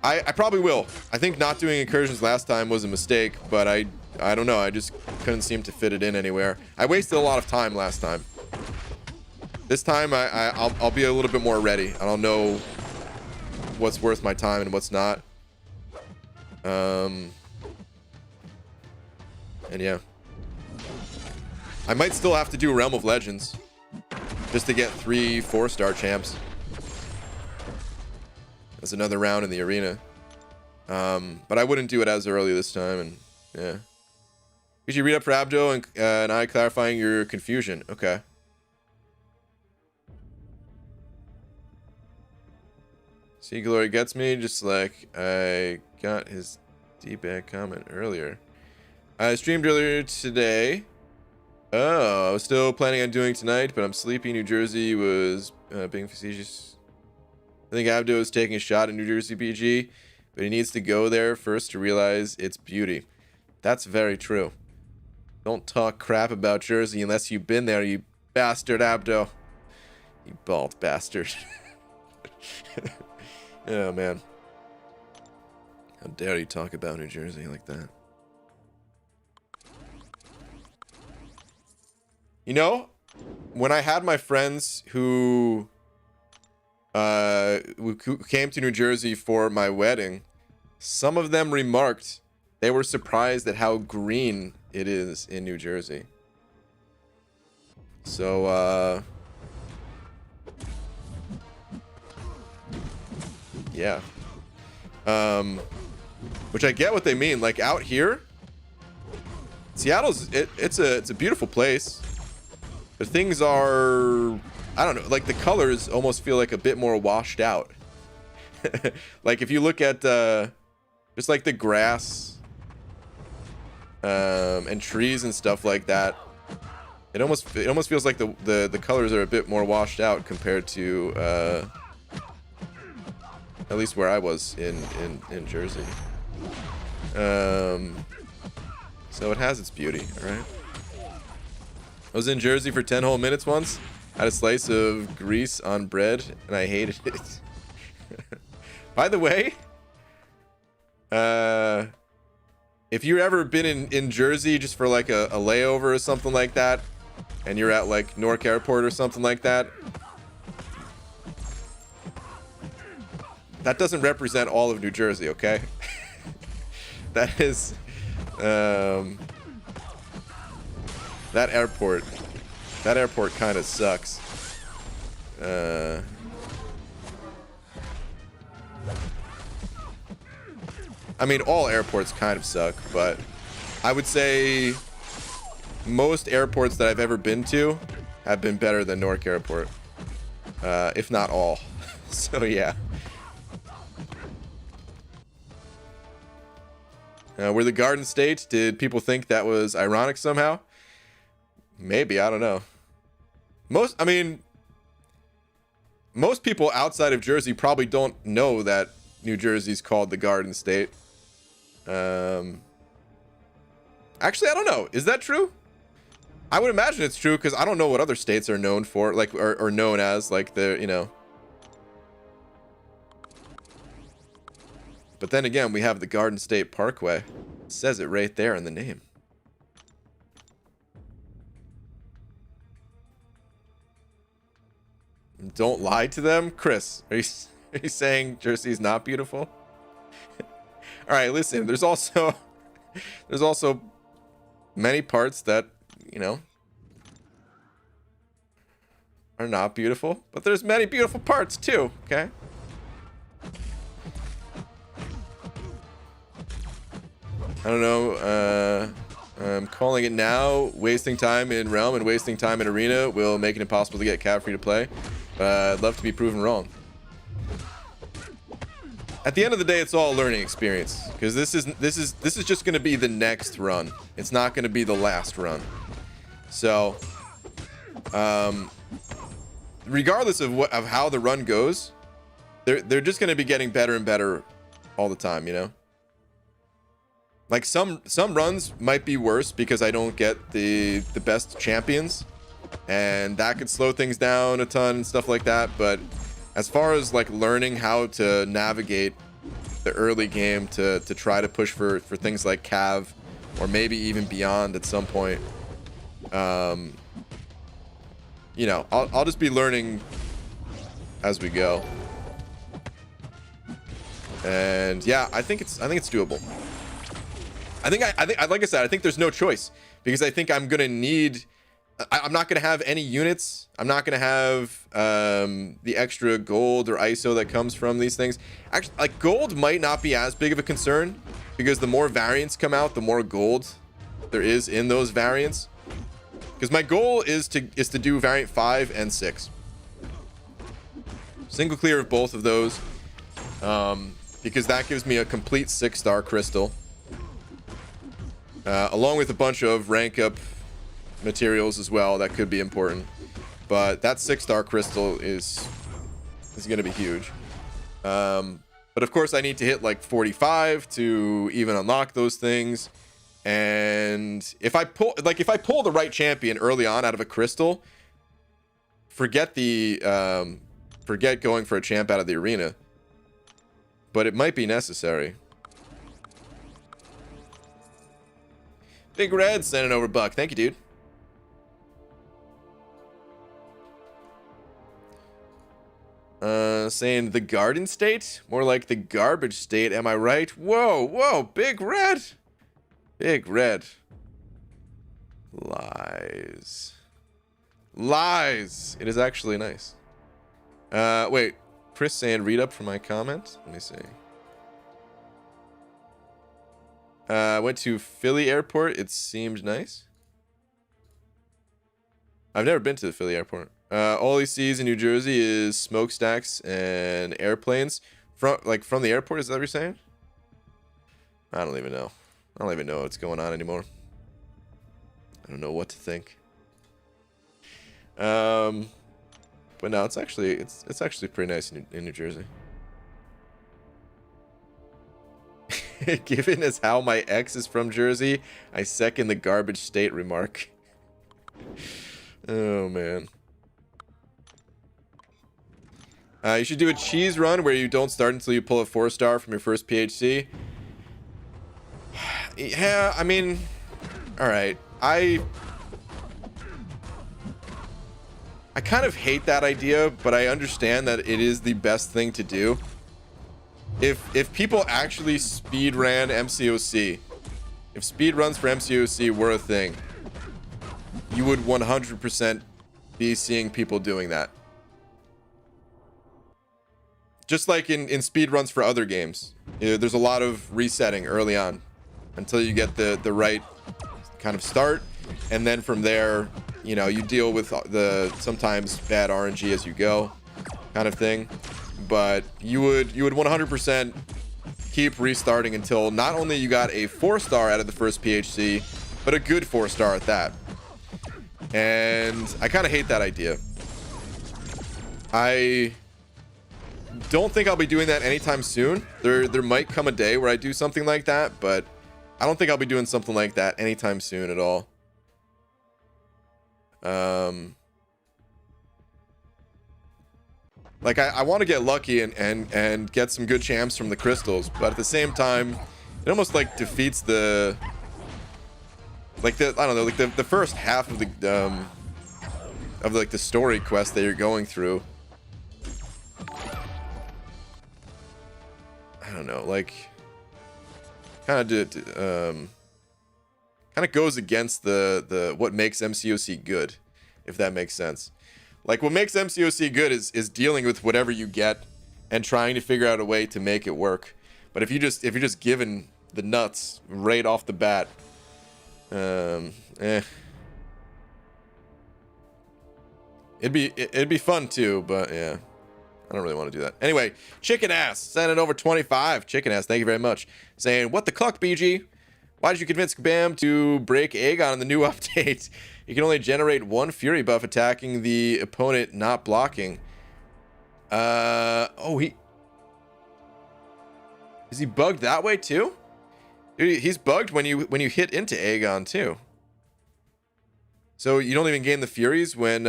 Speaker 1: I probably will. I think not doing incursions last time was a mistake, but I don't know. I just couldn't seem to fit it in anywhere. I wasted a lot of time last time. This time, I'll be a little bit more ready. I don't know what's worth my time and what's not. And yeah. I might still have to do Realm of Legends just to get 3 4-star champs. That's another round in the arena. But I wouldn't do it as early this time, and yeah. You should read up for Abdo and I clarifying your confusion. Okay. See, Glory gets me just like I got his D-bag comment earlier. I streamed earlier today. Oh, I was still planning on doing tonight, but I'm sleepy. New Jersey was being facetious. I think Abdo is taking a shot at New Jersey BG, but he needs to go there first to realize its beauty. That's very true. Don't talk crap about Jersey unless you've been there, you bastard, Abdo. You bald bastard. Oh, man. How dare you talk about New Jersey like that? You know, when I had my friends who came to New Jersey for my wedding, some of them remarked they were surprised at how green it is in New Jersey. So, yeah. Which I get what they mean. Like out here, Seattle's it's a beautiful place, but things are, I don't know, like the colors almost feel like a bit more washed out. Like if you look at just like the grass and trees and stuff like that, it almost feels like the colors are a bit more washed out compared to at least where I was in Jersey. So it has its beauty, all right? I was in Jersey for 10 whole minutes once. Had a slice of grease on bread, and I hated it. By the way, if you've ever been in Jersey just for like a layover or something like that, and you're at like Newark Airport or something like that, that doesn't represent all of New Jersey, okay? That is, that airport kind of sucks. I mean, all airports kind of suck, but I would say most airports that I've ever been to have been better than Newark Airport, if not all. So yeah. We're the Garden State. Did people think that was ironic somehow? Maybe, I don't know. Most people outside of Jersey probably don't know that New Jersey's called the Garden State. Actually, I don't know. Is that true? I would imagine it's true because I don't know what other states are known for, like, or known as, like, the, you know. But then again, we have the Garden State Parkway. It says it right there in the name. Don't lie to them? Chris, are you saying Jersey's not beautiful? All right, listen, there's also many parts that, you know, are not beautiful, but there's many beautiful parts too, okay? I don't know, I'm calling it now. Wasting time in Realm and wasting time in Arena will make it impossible to get Cav free to play. But I'd love to be proven wrong. At the end of the day, it's all a learning experience, because this is just going to be the next run. It's not going to be the last run. So, regardless of how the run goes, they're just going to be getting better and better all the time, you know. Like some runs might be worse because I don't get the best champions, and that could slow things down a ton and stuff like that. But as far as like learning how to navigate the early game to try to push for things like Cav, or maybe even beyond at some point, you know, I'll just be learning as we go. And yeah, I think it's doable. I think like I said, I think there's no choice, because I think I'm gonna need. I'm not gonna have any units. I'm not gonna have the extra gold or ISO that comes from these things. Actually, like, gold might not be as big of a concern, because the more variants come out, the more gold there is in those variants. Because my goal is to do variant 5 and 6. Single clear of both of those, because that gives me a complete 6-star crystal. Along with a bunch of rank up materials as well that could be important, but that 6-star crystal is going to be huge. But of course I need to hit like 45 to even unlock those things, and if I pull the right champion early on out of a crystal, forget going for a champ out of the arena, but it might be necessary. Big Red sending over buck. Thank you, dude. Saying the Garden State? More like the Garbage State, am I right? Whoa, Big Red. Big Red. Lies. It is actually nice. Wait. Chris saying read up for my comment? Let me see. Went to Philly Airport. It seemed nice. I've never been to the Philly Airport. All he sees in New Jersey is smokestacks and airplanes from the airport. Is that what you're saying? I don't even know. I don't even know what's going on anymore. I don't know what to think. But no, it's actually pretty nice in New Jersey. Given as how my ex is from Jersey, I second the Garbage State remark. Oh man. You should do a cheese run where you don't start until you pull a 4-star from your first PHC. Yeah, I mean, all right. I kind of hate that idea, but I understand that it is the best thing to do. If people actually speed ran MCOC, if speed runs for MCOC were a thing, you would 100% be seeing people doing that. Just like in speed runs for other games, you know, there's a lot of resetting early on until you get the right kind of start, and then from there, you know, you deal with the sometimes bad RNG as you go, kind of thing. But you would 100% keep restarting until not only you got a 4-star out of the first PHC, but a good 4-star at that. And I kind of hate that idea. I don't think I'll be doing that anytime soon. There might come a day where I do something like that, but I don't think I'll be doing something like that anytime soon at all. Like I want to get lucky and get some good champs from the crystals, but at the same time, it almost like defeats the I don't know, like the first half of the like the story quest that you're going through. I don't know, like kind of goes against the what makes MCOC good, if that makes sense. Like what makes MCOC good is dealing with whatever you get and trying to figure out a way to make it work. But if you're just given the nuts right off the bat, it'd be fun too, but yeah, I don't really want to do that. Anyway, Chicken Ass sending over 25. Chicken Ass, thank you very much. Saying, what the cluck, BG? Why did you convince Kabam to break Aegon in the new update? You can only generate one Fury buff attacking the opponent, not blocking. Oh, is he bugged that way too? Dude, he's bugged when you hit into Aegon too. So you don't even gain the Furies when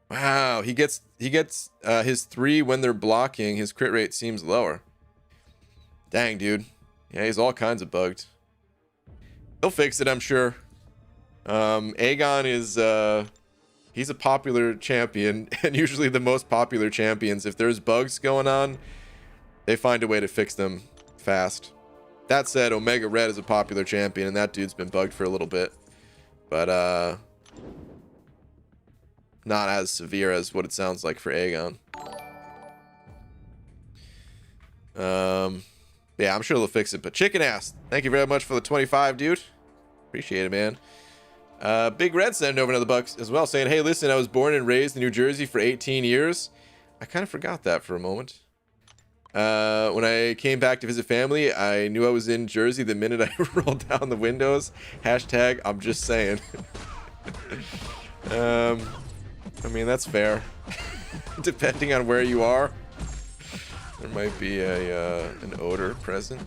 Speaker 1: wow, he gets his 3 when they're blocking. His crit rate seems lower. Dang, dude. Yeah, he's all kinds of bugged. He'll fix it, I'm sure. Aegon is he's a popular champion, and usually the most popular champions, if there's bugs going on, they find a way to fix them fast. That said, Omega Red is a popular champion, and that dude's been bugged for a little bit, but not as severe as what it sounds like for Aegon. Yeah, I'm sure they'll fix it. But Chicken Ass, thank you very much for the 25, dude. Appreciate it, man. Big Red sending over another bucks as well, saying, hey, listen, I was born and raised in New Jersey for 18 years. I kind of forgot that for a moment. When I came back to visit family, I knew I was in Jersey the minute I rolled down the windows. Hashtag, I'm just saying. I mean, that's fair. Depending on where you are, there might be an odor present.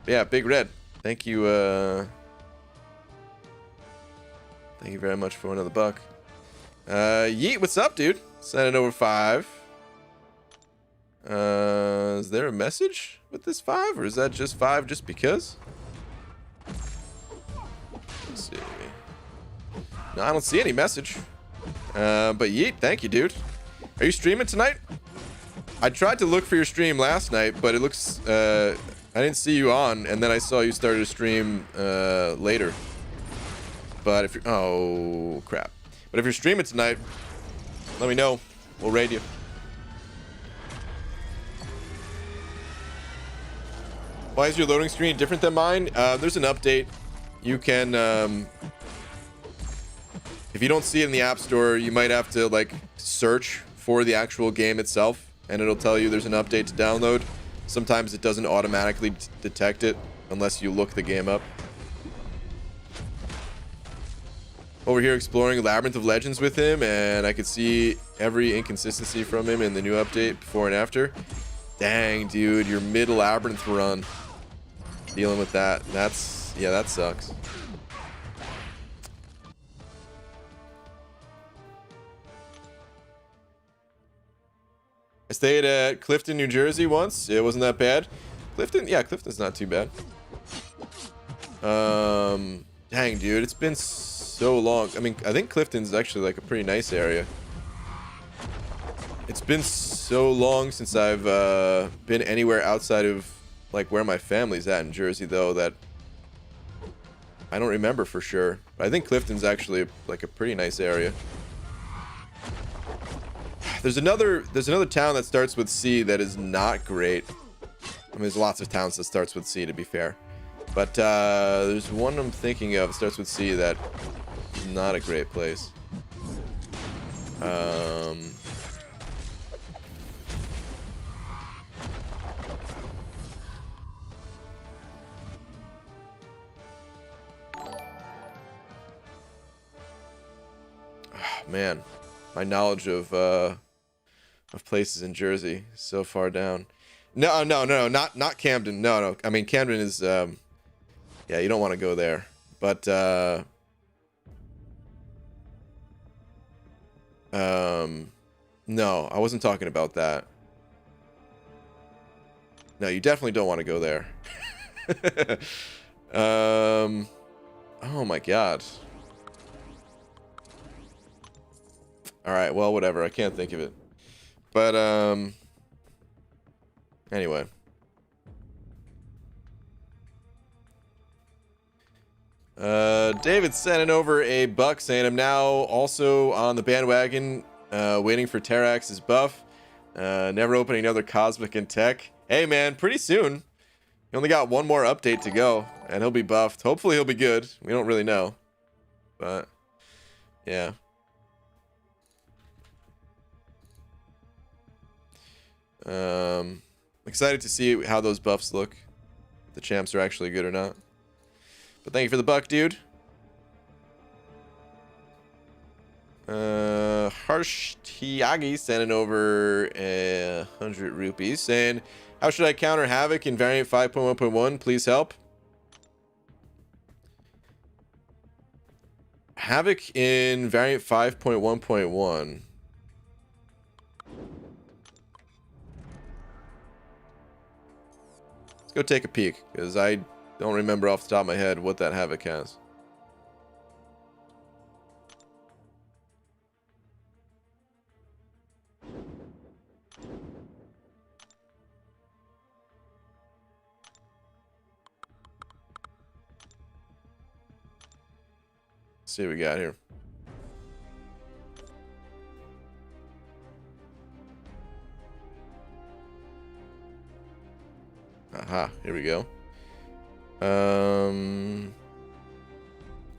Speaker 1: Yeah, Big Red, thank you. Thank you very much for another buck. Yeet, what's up, dude? Sending over 5. Is there a message with this 5, or is that just 5 just because? Let's see. No, I don't see any message. But Yeet, thank you, dude. Are you streaming tonight? I tried to look for your stream last night, but it looks I didn't see you on, and then I saw you started to stream later. But if you're, oh crap. But if you're streaming tonight, let me know. We'll raid you. Why is your loading screen different than mine? There's an update. You can if you don't see it in the App Store, you might have to like search for the actual game itself, and it'll tell you there's an update to download. Sometimes it doesn't automatically detect it unless you look the game up. Over here exploring Labyrinth of Legends with him, and I could see every inconsistency from him in the new update before and after. Dang, dude, your mid-Labyrinth run. Dealing with that. That's Yeah, that sucks. I stayed at Clifton, New Jersey once. It wasn't that bad. Clifton, yeah, Clifton's not too bad. Dang, dude, it's been so long. I mean, I think Clifton's actually like a pretty nice area. It's been so long since I've been anywhere outside of like where my family's at in Jersey, though, that I don't remember for sure. But I think Clifton's actually like a pretty nice area. There's another town that starts with C that is not great. I mean, there's lots of towns that starts with C, to be fair. But there's one I'm thinking of, starts with C, that is not a great place. Man, my knowledge of places in Jersey is so far down. No, not Camden. No. I mean, Camden is, yeah, you don't want to go there. But, no, I wasn't talking about that. No, you definitely don't want to go there. Oh my God. All right, well, whatever. I can't think of it. But, anyway. David's sending over a buck saying, I'm now also on the bandwagon, waiting for Terrax's buff. Never opening another Cosmic in Tech. Hey, man, pretty soon. He only got one more update to go, and he'll be buffed. Hopefully he'll be good. We don't really know. But, yeah. Excited to see how those buffs look. If the champs are actually good or not. But thank you for the buck, dude. Harsh Tiagi sending over 100 rupees saying, how should I counter Havoc in variant 5.1.1? Please help. Havoc in variant 5.1.1. Go take a peek, because I don't remember off the top of my head what that Havoc has. Let's see what we got here. Aha, here we go.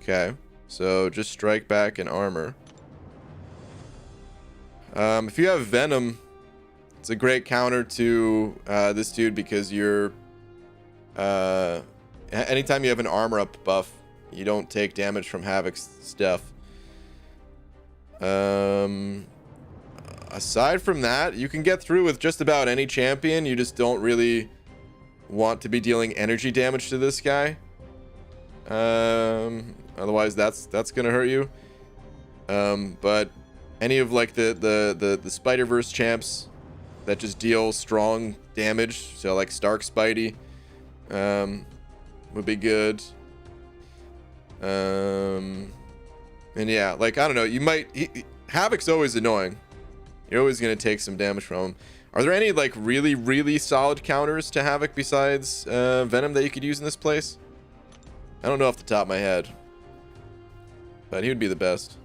Speaker 1: Okay, so just strike back and armor. If you have Venom, it's a great counter to this dude, because you're anytime you have an armor up buff, you don't take damage from Havoc's stuff. Aside from that, you can get through with just about any champion. You just don't really want to be dealing energy damage to this guy. Otherwise that's gonna hurt you. But any of like the Spider-Verse champs that just deal strong damage, so like Stark Spidey would be good. And yeah, like, I don't know, you might Havoc's always annoying. You're always gonna take some damage from him. Are there any like really solid counters to Havoc besides Venom that you could use in this place? I don't know off the top of my head, but he would be the best.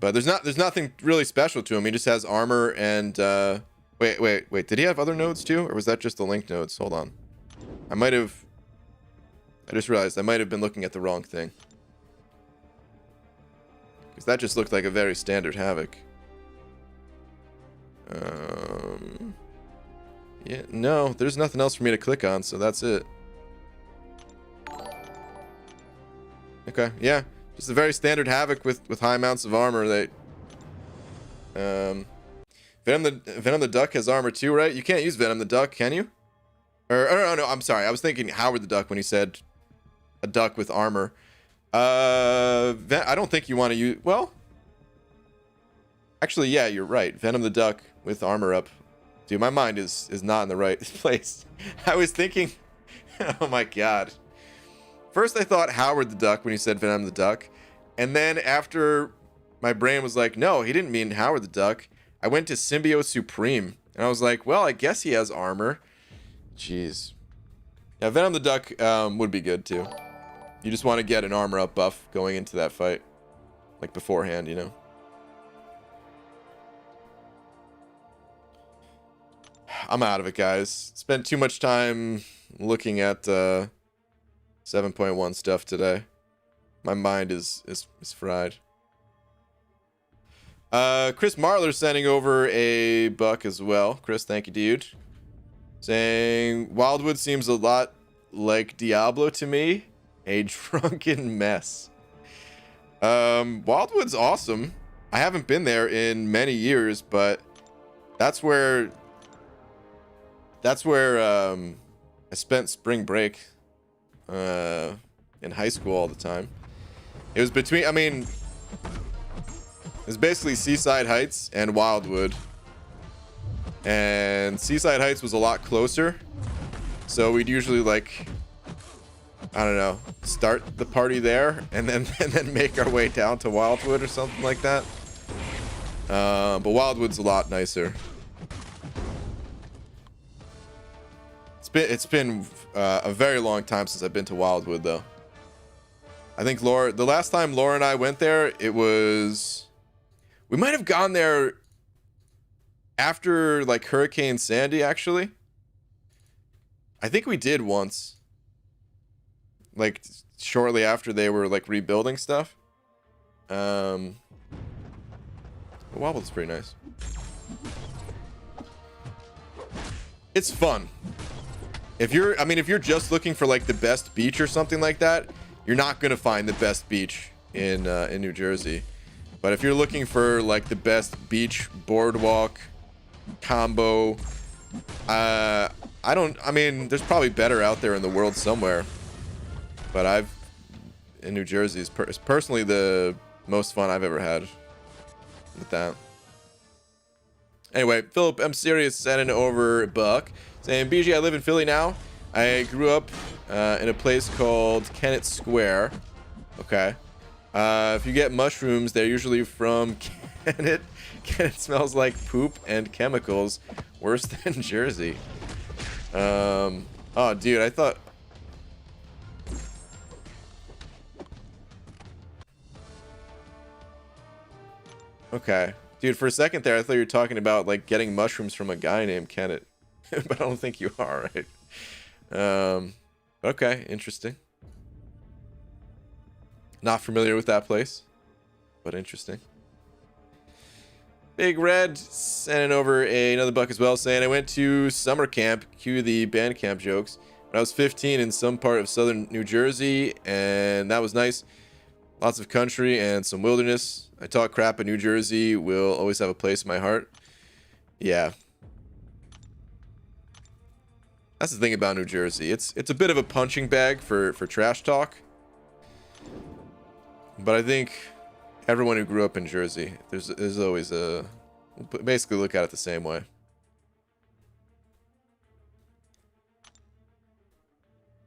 Speaker 1: But there's nothing really special to him. He just has armor and wait. Did he have other nodes too, or was that just the link nodes? Hold on. I just realized I might have been looking at the wrong thing, because that just looked like a very standard Havoc. Yeah, no, there's nothing else for me to click on, so that's it. Okay, yeah, just a very standard Havoc with high amounts of armor. That Venom the Duck has armor too, right? You can't use Venom the Duck, can you? Or no, I'm sorry. I was thinking Howard the Duck when he said a duck with armor. I don't think you want to use... Well, actually, yeah, you're right. Venom the Duck with armor up. Dude, my mind is not in the right place. I was thinking... Oh my god. First I thought Howard the Duck when he said Venom the Duck. And then after my brain was like, no, he didn't mean Howard the Duck, I went to Symbiote Supreme. And I was like, well, I guess he has armor. Jeez. Yeah, Venom the Duck would be good too. You just want to get an armor up buff going into that fight. Like beforehand, you know. I'm out of it, guys. Spent too much time looking at 7.1 stuff today. My mind is fried. Chris Marler sending over a buck as well. Chris, thank you, dude. Saying Wildwood seems a lot like Diablo to me. A drunken mess. Wildwood's awesome. I haven't been there in many years, but that's where I spent spring break in high school all the time. It was between, I mean, it was basically Seaside Heights and Wildwood. And Seaside Heights was a lot closer. So we'd usually, like, I don't know, start the party there and then make our way down to Wildwood or something like that. But Wildwood's a lot nicer. It's been a very long time since I've been to Wildwood, though. I think the last time Laura and I went there, it was... We might have gone there after, like, Hurricane Sandy, actually. I think we did once. Like, shortly after they were, like, rebuilding stuff. But Wildwood's pretty nice. It's fun. If you're just looking for, like, the best beach or something like that, you're not gonna find the best beach in New Jersey. But if you're looking for, like, the best beach boardwalk combo, I mean, there's probably better out there in the world somewhere. But in New Jersey is personally the most fun I've ever had with that. Anyway, Philip M. Serious sending over a buck. Saying, BG, I live in Philly now. I grew up in a place called Kennett Square. Okay. If you get mushrooms, they're usually from Kennett. Kennett smells like poop and chemicals. Worse than Jersey. Oh, dude, I thought... Okay. Dude, for a second there, I thought you were talking about, like, getting mushrooms from a guy named Kennett. But I don't think you are, right? Okay, interesting. Not familiar with that place, but interesting. Big Red sending over another buck as well, saying I went to summer camp, cue the band camp jokes, when I was 15 in some part of southern New Jersey, and that was nice. Lots of country and some wilderness. I talk crap, but New Jersey will always have a place in my heart. Yeah. That's the thing about New Jersey. It's a bit of a punching bag for trash talk. But I think everyone who grew up in Jersey, there's always a... Basically look at it the same way.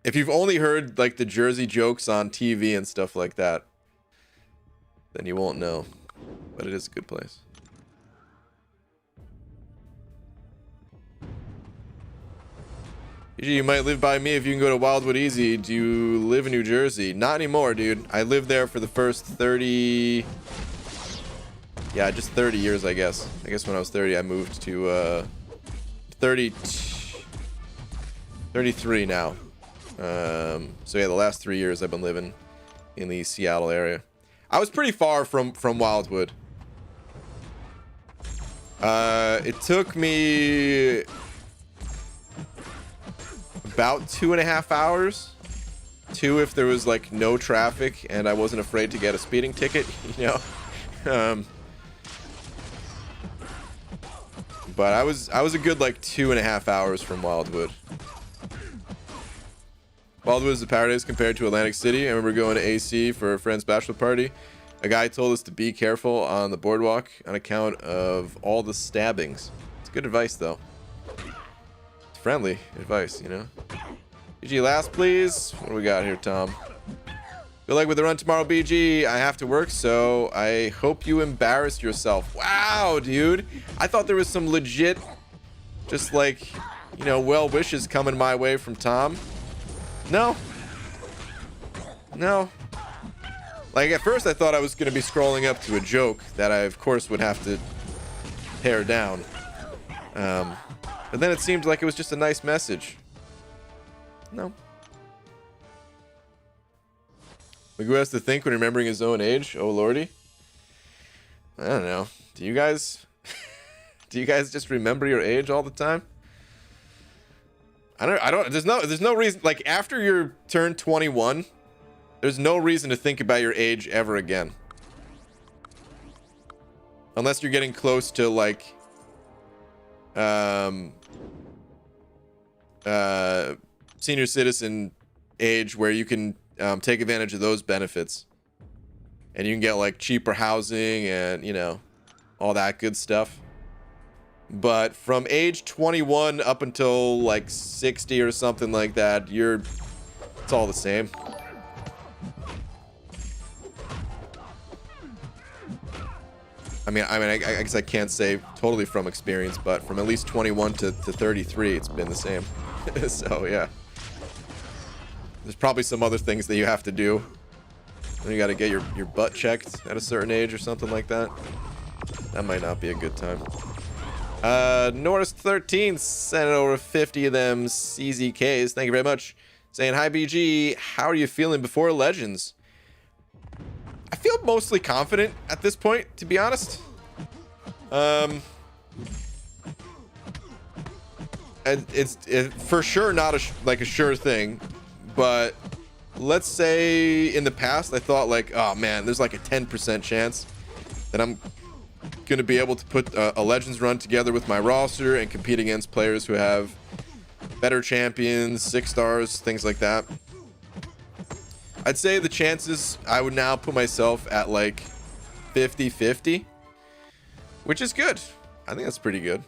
Speaker 1: If you've only heard, like, the Jersey jokes on TV and stuff like that, then you won't know. But it is a good place. You might live by me if you can go to Wildwood easy. Do you live in New Jersey? Not anymore, dude. I lived there for the first 30... Yeah, just 30 years, I guess. I guess when I was 30, I moved to 33 now. So yeah, the last 3 years I've been living in the Seattle area. I was pretty far from Wildwood. It took me about 2.5 hours. 2 if there was, like, no traffic and I wasn't afraid to get a speeding ticket, you know. But I was a good, like, 2.5 hours from Wildwood. Baldwin is the paradise compared to Atlantic City. I remember going to AC for a friend's bachelor party. A guy told us to be careful on the boardwalk on account of all the stabbings. It's good advice, though. It's friendly advice, you know. BG last, please. What do we got here, Tom? Good luck with the run tomorrow, BG. I have to work, so I hope you embarrass yourself. Wow, dude. I thought there was some legit, just like, you know, well wishes coming my way from Tom. No. No. Like, at first I thought I was going to be scrolling up to a joke that I, of course, would have to pare down. But then it seemed like it was just a nice message. No. Like, who has to think when remembering his own age? Oh, lordy. I don't know. Do you guys... do you guys just remember your age all the time? I don't... There's no reason... Like, after you turn 21... There's no reason to think about your age ever again. Unless you're getting close to, like, senior citizen age where you can take advantage of those benefits. And you can get, like, cheaper housing and, you know, all that good stuff. But from age 21 up until, like, 60 or something like that, it's all the same. I mean, I guess I can't say totally from experience, but from at least 21 to 33, it's been the same. So, yeah. There's probably some other things that you have to do. Then you got to get your butt checked at a certain age or something like that. That might not be a good time. Norris 13 sent over 50 of them CZKs. Thank you very much. Saying, hi, BG. How are you feeling before Legends? I feel mostly confident at this point, to be honest. It's for sure not a sure thing, but let's say in the past I thought like, oh man, there's like a 10% chance that I'm gonna be able to put a Legends run together with my roster and compete against players who have better champions, 6 stars, things like that. I'd say the chances, I would now put myself at like 50-50, which is good. I think that's pretty good.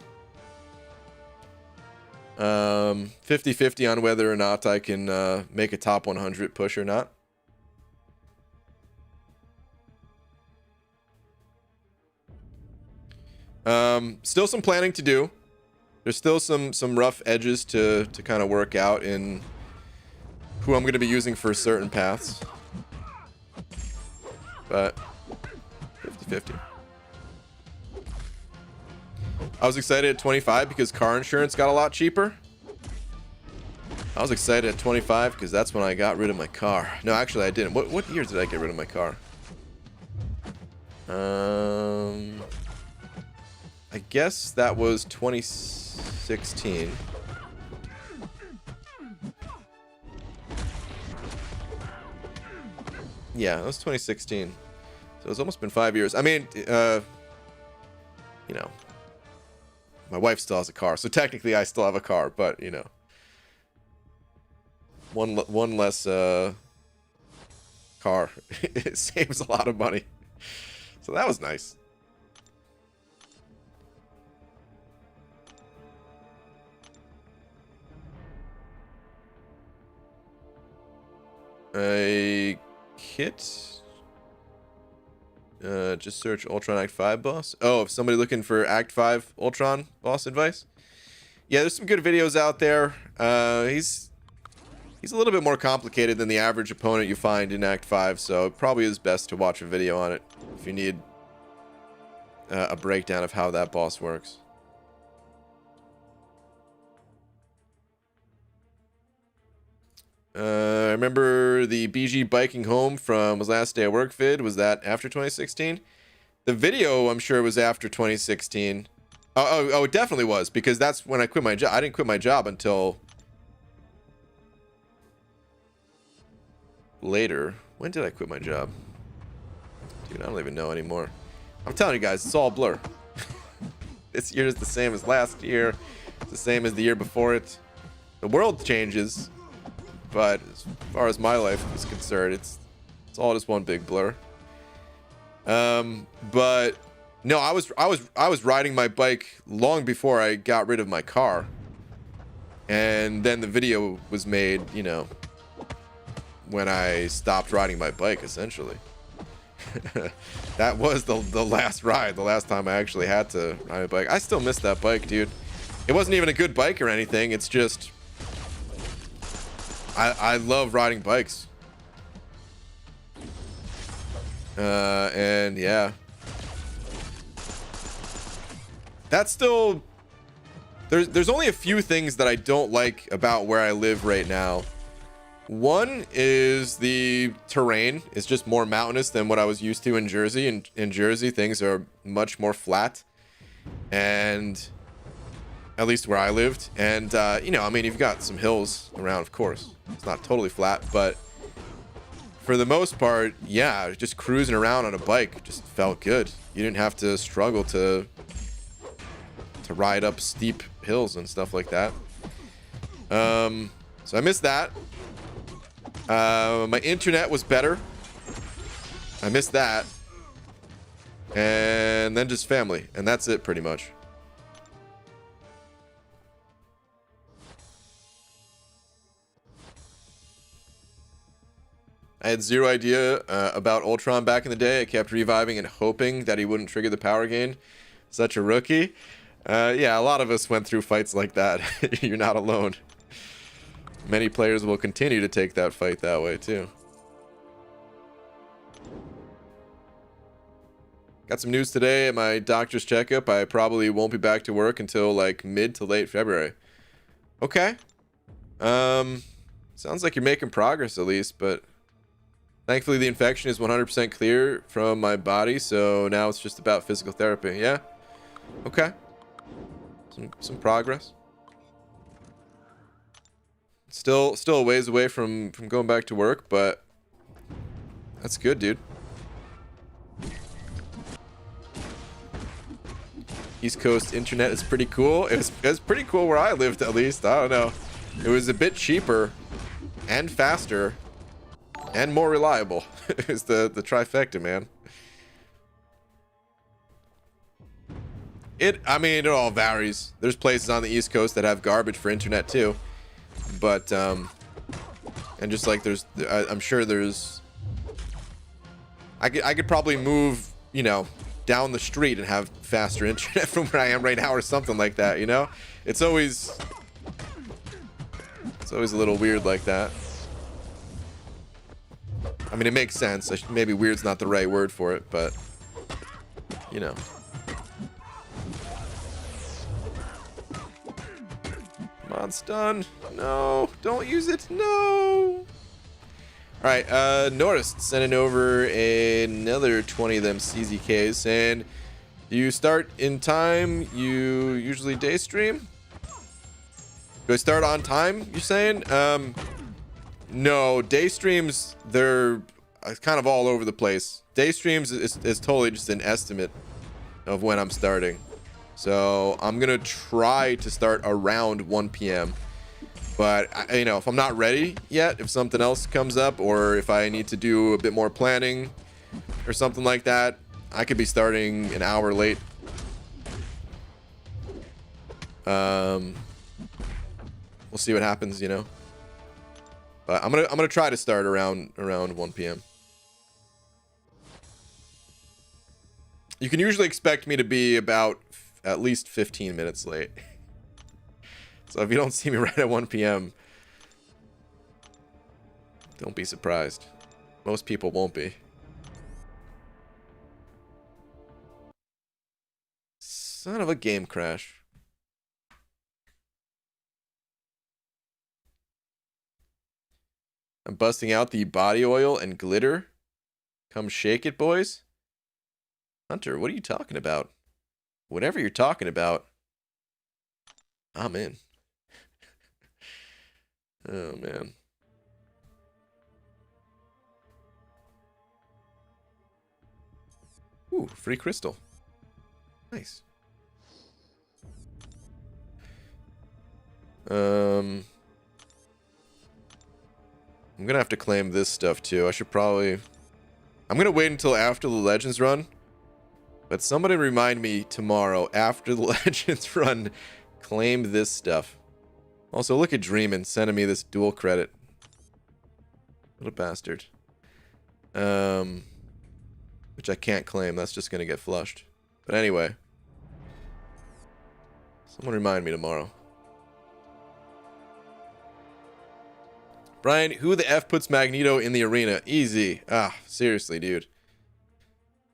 Speaker 1: 50-50 on whether or not I can make a top 100 push or not. Still some planning to do. There's still some rough edges to kind of work out in who I'm going to be using for certain paths. But 50-50. I was excited at 25 because car insurance got a lot cheaper. I was excited at 25 because that's when I got rid of my car. No, actually I didn't. What years did I get rid of my car? I guess that was 2016. Yeah, that was 2016. So it's almost been 5 years. I mean, you know, my wife still has a car, so technically I still have a car, but you know, one less car, it saves a lot of money. So that was nice. A kit. Just search Ultron Act 5 boss. Oh, if somebody looking for Act 5 Ultron boss advice. Yeah, there's some good videos out there. He's a little bit more complicated than the average opponent you find in Act 5, so it probably is best to watch a video on it if you need a breakdown of how that boss works. I remember the BG biking home from his last day at work vid. Was that after 2016? The video, I'm sure, was after 2016. Oh, it definitely was, because that's when I quit my job. I didn't quit my job until later. When did I quit my job? Dude, I don't even know anymore. I'm telling you guys, it's all a blur. This year is the same as last year. It's the same as the year before it. The world changes, but as far as my life is concerned, it's all just one big blur. But no, I was riding my bike long before I got rid of my car, and then the video was made, you know, when I stopped riding my bike, essentially. That was the last ride, the last time I actually had to ride a bike. I still miss that bike, dude. It wasn't even a good bike or anything. It's just I love riding bikes. And yeah, that's still, there's only a few things that I don't like about where I live right now. One is the terrain is just more mountainous than what I was used to in Jersey. In Jersey, things are much more flat, and at least where I lived. And you know, I mean, you've got some hills around, of course. It's not totally flat, but for the most part, yeah, just cruising around on a bike just felt good. You didn't have to struggle to ride up steep hills and stuff like that. So I missed that. My internet was better. I missed that. And then just family, and that's it pretty much. I had zero idea about Ultron back in the day. I kept reviving and hoping that he wouldn't trigger the power gain. Such a rookie. Yeah, a lot of us went through fights like that. You're not alone. Many players will continue to take that fight that way too. Got some news today at my doctor's checkup. I probably won't be back to work until like mid to late February. Okay. Sounds like you're making progress at least, but thankfully the infection is 100% clear from my body, so now it's just about physical therapy. Yeah. Okay. Some progress. Still a ways away from going back to work, but that's good, dude. East Coast internet is pretty cool. It was pretty cool where I lived, at least. I don't know. It was a bit cheaper and faster and more reliable. It's the trifecta, man. I mean, it all varies. There's places on the East Coast that have garbage for internet too. But and just like I'm sure there's, I could probably move, you know, down the street and have faster internet from where I am right now or something like that, you know? It's always a little weird like that. I mean, it makes sense. Maybe weird's not the right word for it, but you know. Come on, stun. No, don't use it. No. All right, Norris sending over another 20 of them CZKs, and you start in time. You usually day stream. Do I start on time? You saying? No, day streams, they're kind of all over the place. Day streams is totally just an estimate of when I'm starting. So I'm gonna try to start around 1 p.m. But you know, if I'm not ready yet, if something else comes up, or if I need to do a bit more planning or something like that, I could be starting an hour late. We'll see what happens, you know. But I'm gonna try to start around 1 p.m. You can usually expect me to be about at least 15 minutes late. So if you don't see me right at 1 p.m., don't be surprised. Most people won't be. Son of a game crash. I'm busting out the body oil and glitter. Come shake it, boys. Hunter, what are you talking about? Whatever you're talking about, I'm in. Oh, man. Ooh, free crystal. Nice. I'm gonna have to claim this stuff too. I should probably... I'm gonna wait until after the Legends run. But somebody remind me tomorrow, after the Legends run, claim this stuff. Also, look at Dreamin' sending me this dual credit. What a bastard. Which I can't claim. That's just gonna get flushed. But anyway. Someone remind me tomorrow. Brian, who the F puts Magneto in the arena? Easy. Ah, seriously, dude.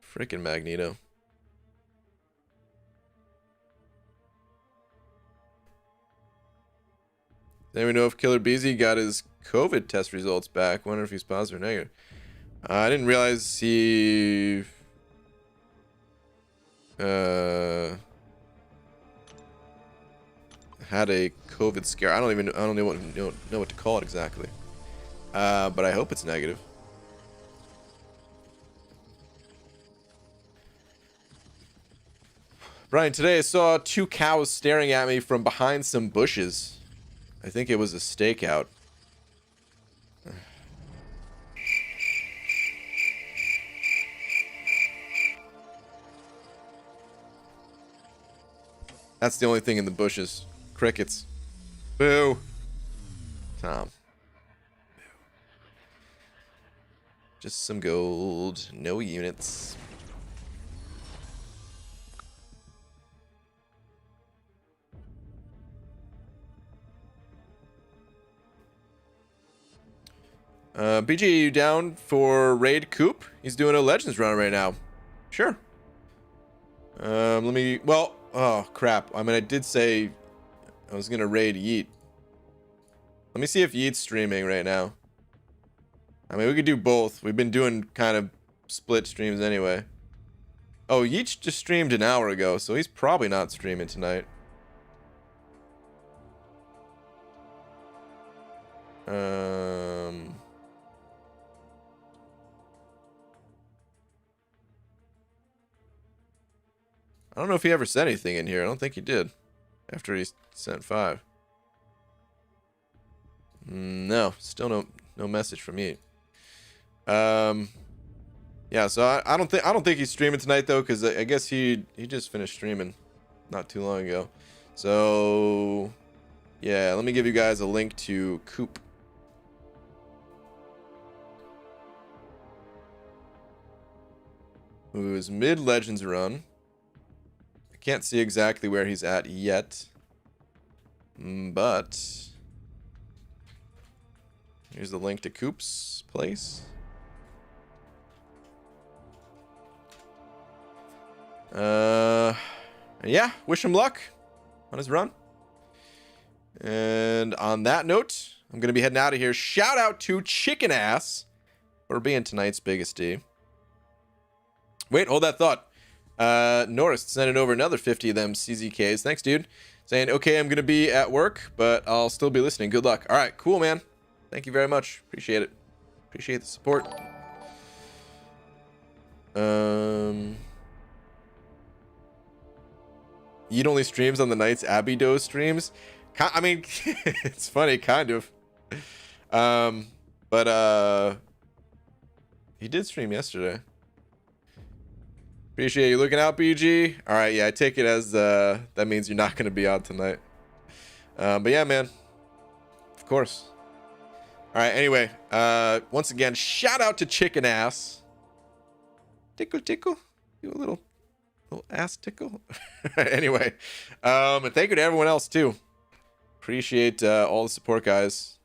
Speaker 1: Freaking Magneto. Does anyone know if Killer Beezy got his COVID test results back? Wonder if he's positive or negative. I didn't realize he... had a COVID scare. I don't know what to call it exactly. But I hope it's negative. Brian, today I saw 2 cows staring at me from behind some bushes. I think it was a stakeout. That's the only thing in the bushes. Crickets. Boo. Tom. Just some gold. No units. BG, you down for raid Coop? He's doing a Legends run right now. Sure. Let me... Well... Oh, crap. I mean, I did say I was going to raid Yeet. Let me see if Yeet's streaming right now. I mean, we could do both. We've been doing kind of split streams anyway. Oh, Yeet just streamed an hour ago, so he's probably not streaming tonight. I don't know if he ever said anything in here. I don't think he did. After he sent 5. No, still no message from me. Yeah, so I don't think he's streaming tonight though, because I guess he just finished streaming not too long ago. So yeah, let me give you guys a link to Coop. Who's mid Legends run. Can't see exactly where he's at yet, but here's the link to Coop's place. Yeah, wish him luck on his run. And on that note, I'm gonna be heading out of here. Shout out to Chicken Ass for being tonight's biggest D. Wait, hold that thought. Norris sending over another 50 of them CZKs. Thanks, dude. Saying, okay, I'm going to be at work, but I'll still be listening. Good luck. All right, cool, man. Thank you very much. Appreciate it. Appreciate the support. Yeet only streams on the nights Abby Doe streams. I mean, it's funny, kind of. But he did stream yesterday. Appreciate you looking out, BG. All right, yeah, I take it as that means you're not going to be on tonight. But yeah, man. Of course. All right, anyway. Once again, shout out to Chicken Ass. Tickle, tickle. You a little ass tickle. Anyway. And thank you to everyone else, too. Appreciate all the support, guys.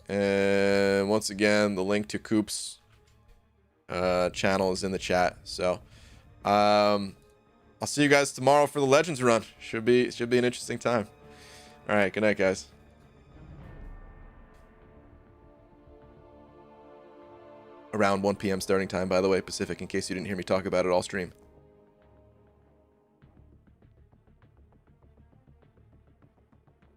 Speaker 1: And once again, the link to Coop's channel is in the chat. So... I'll see you guys tomorrow for the Legends run. Should be an interesting time. All right, good night, guys. Around 1 p.m. starting time, by the way, Pacific, in case you didn't hear me talk about it all stream.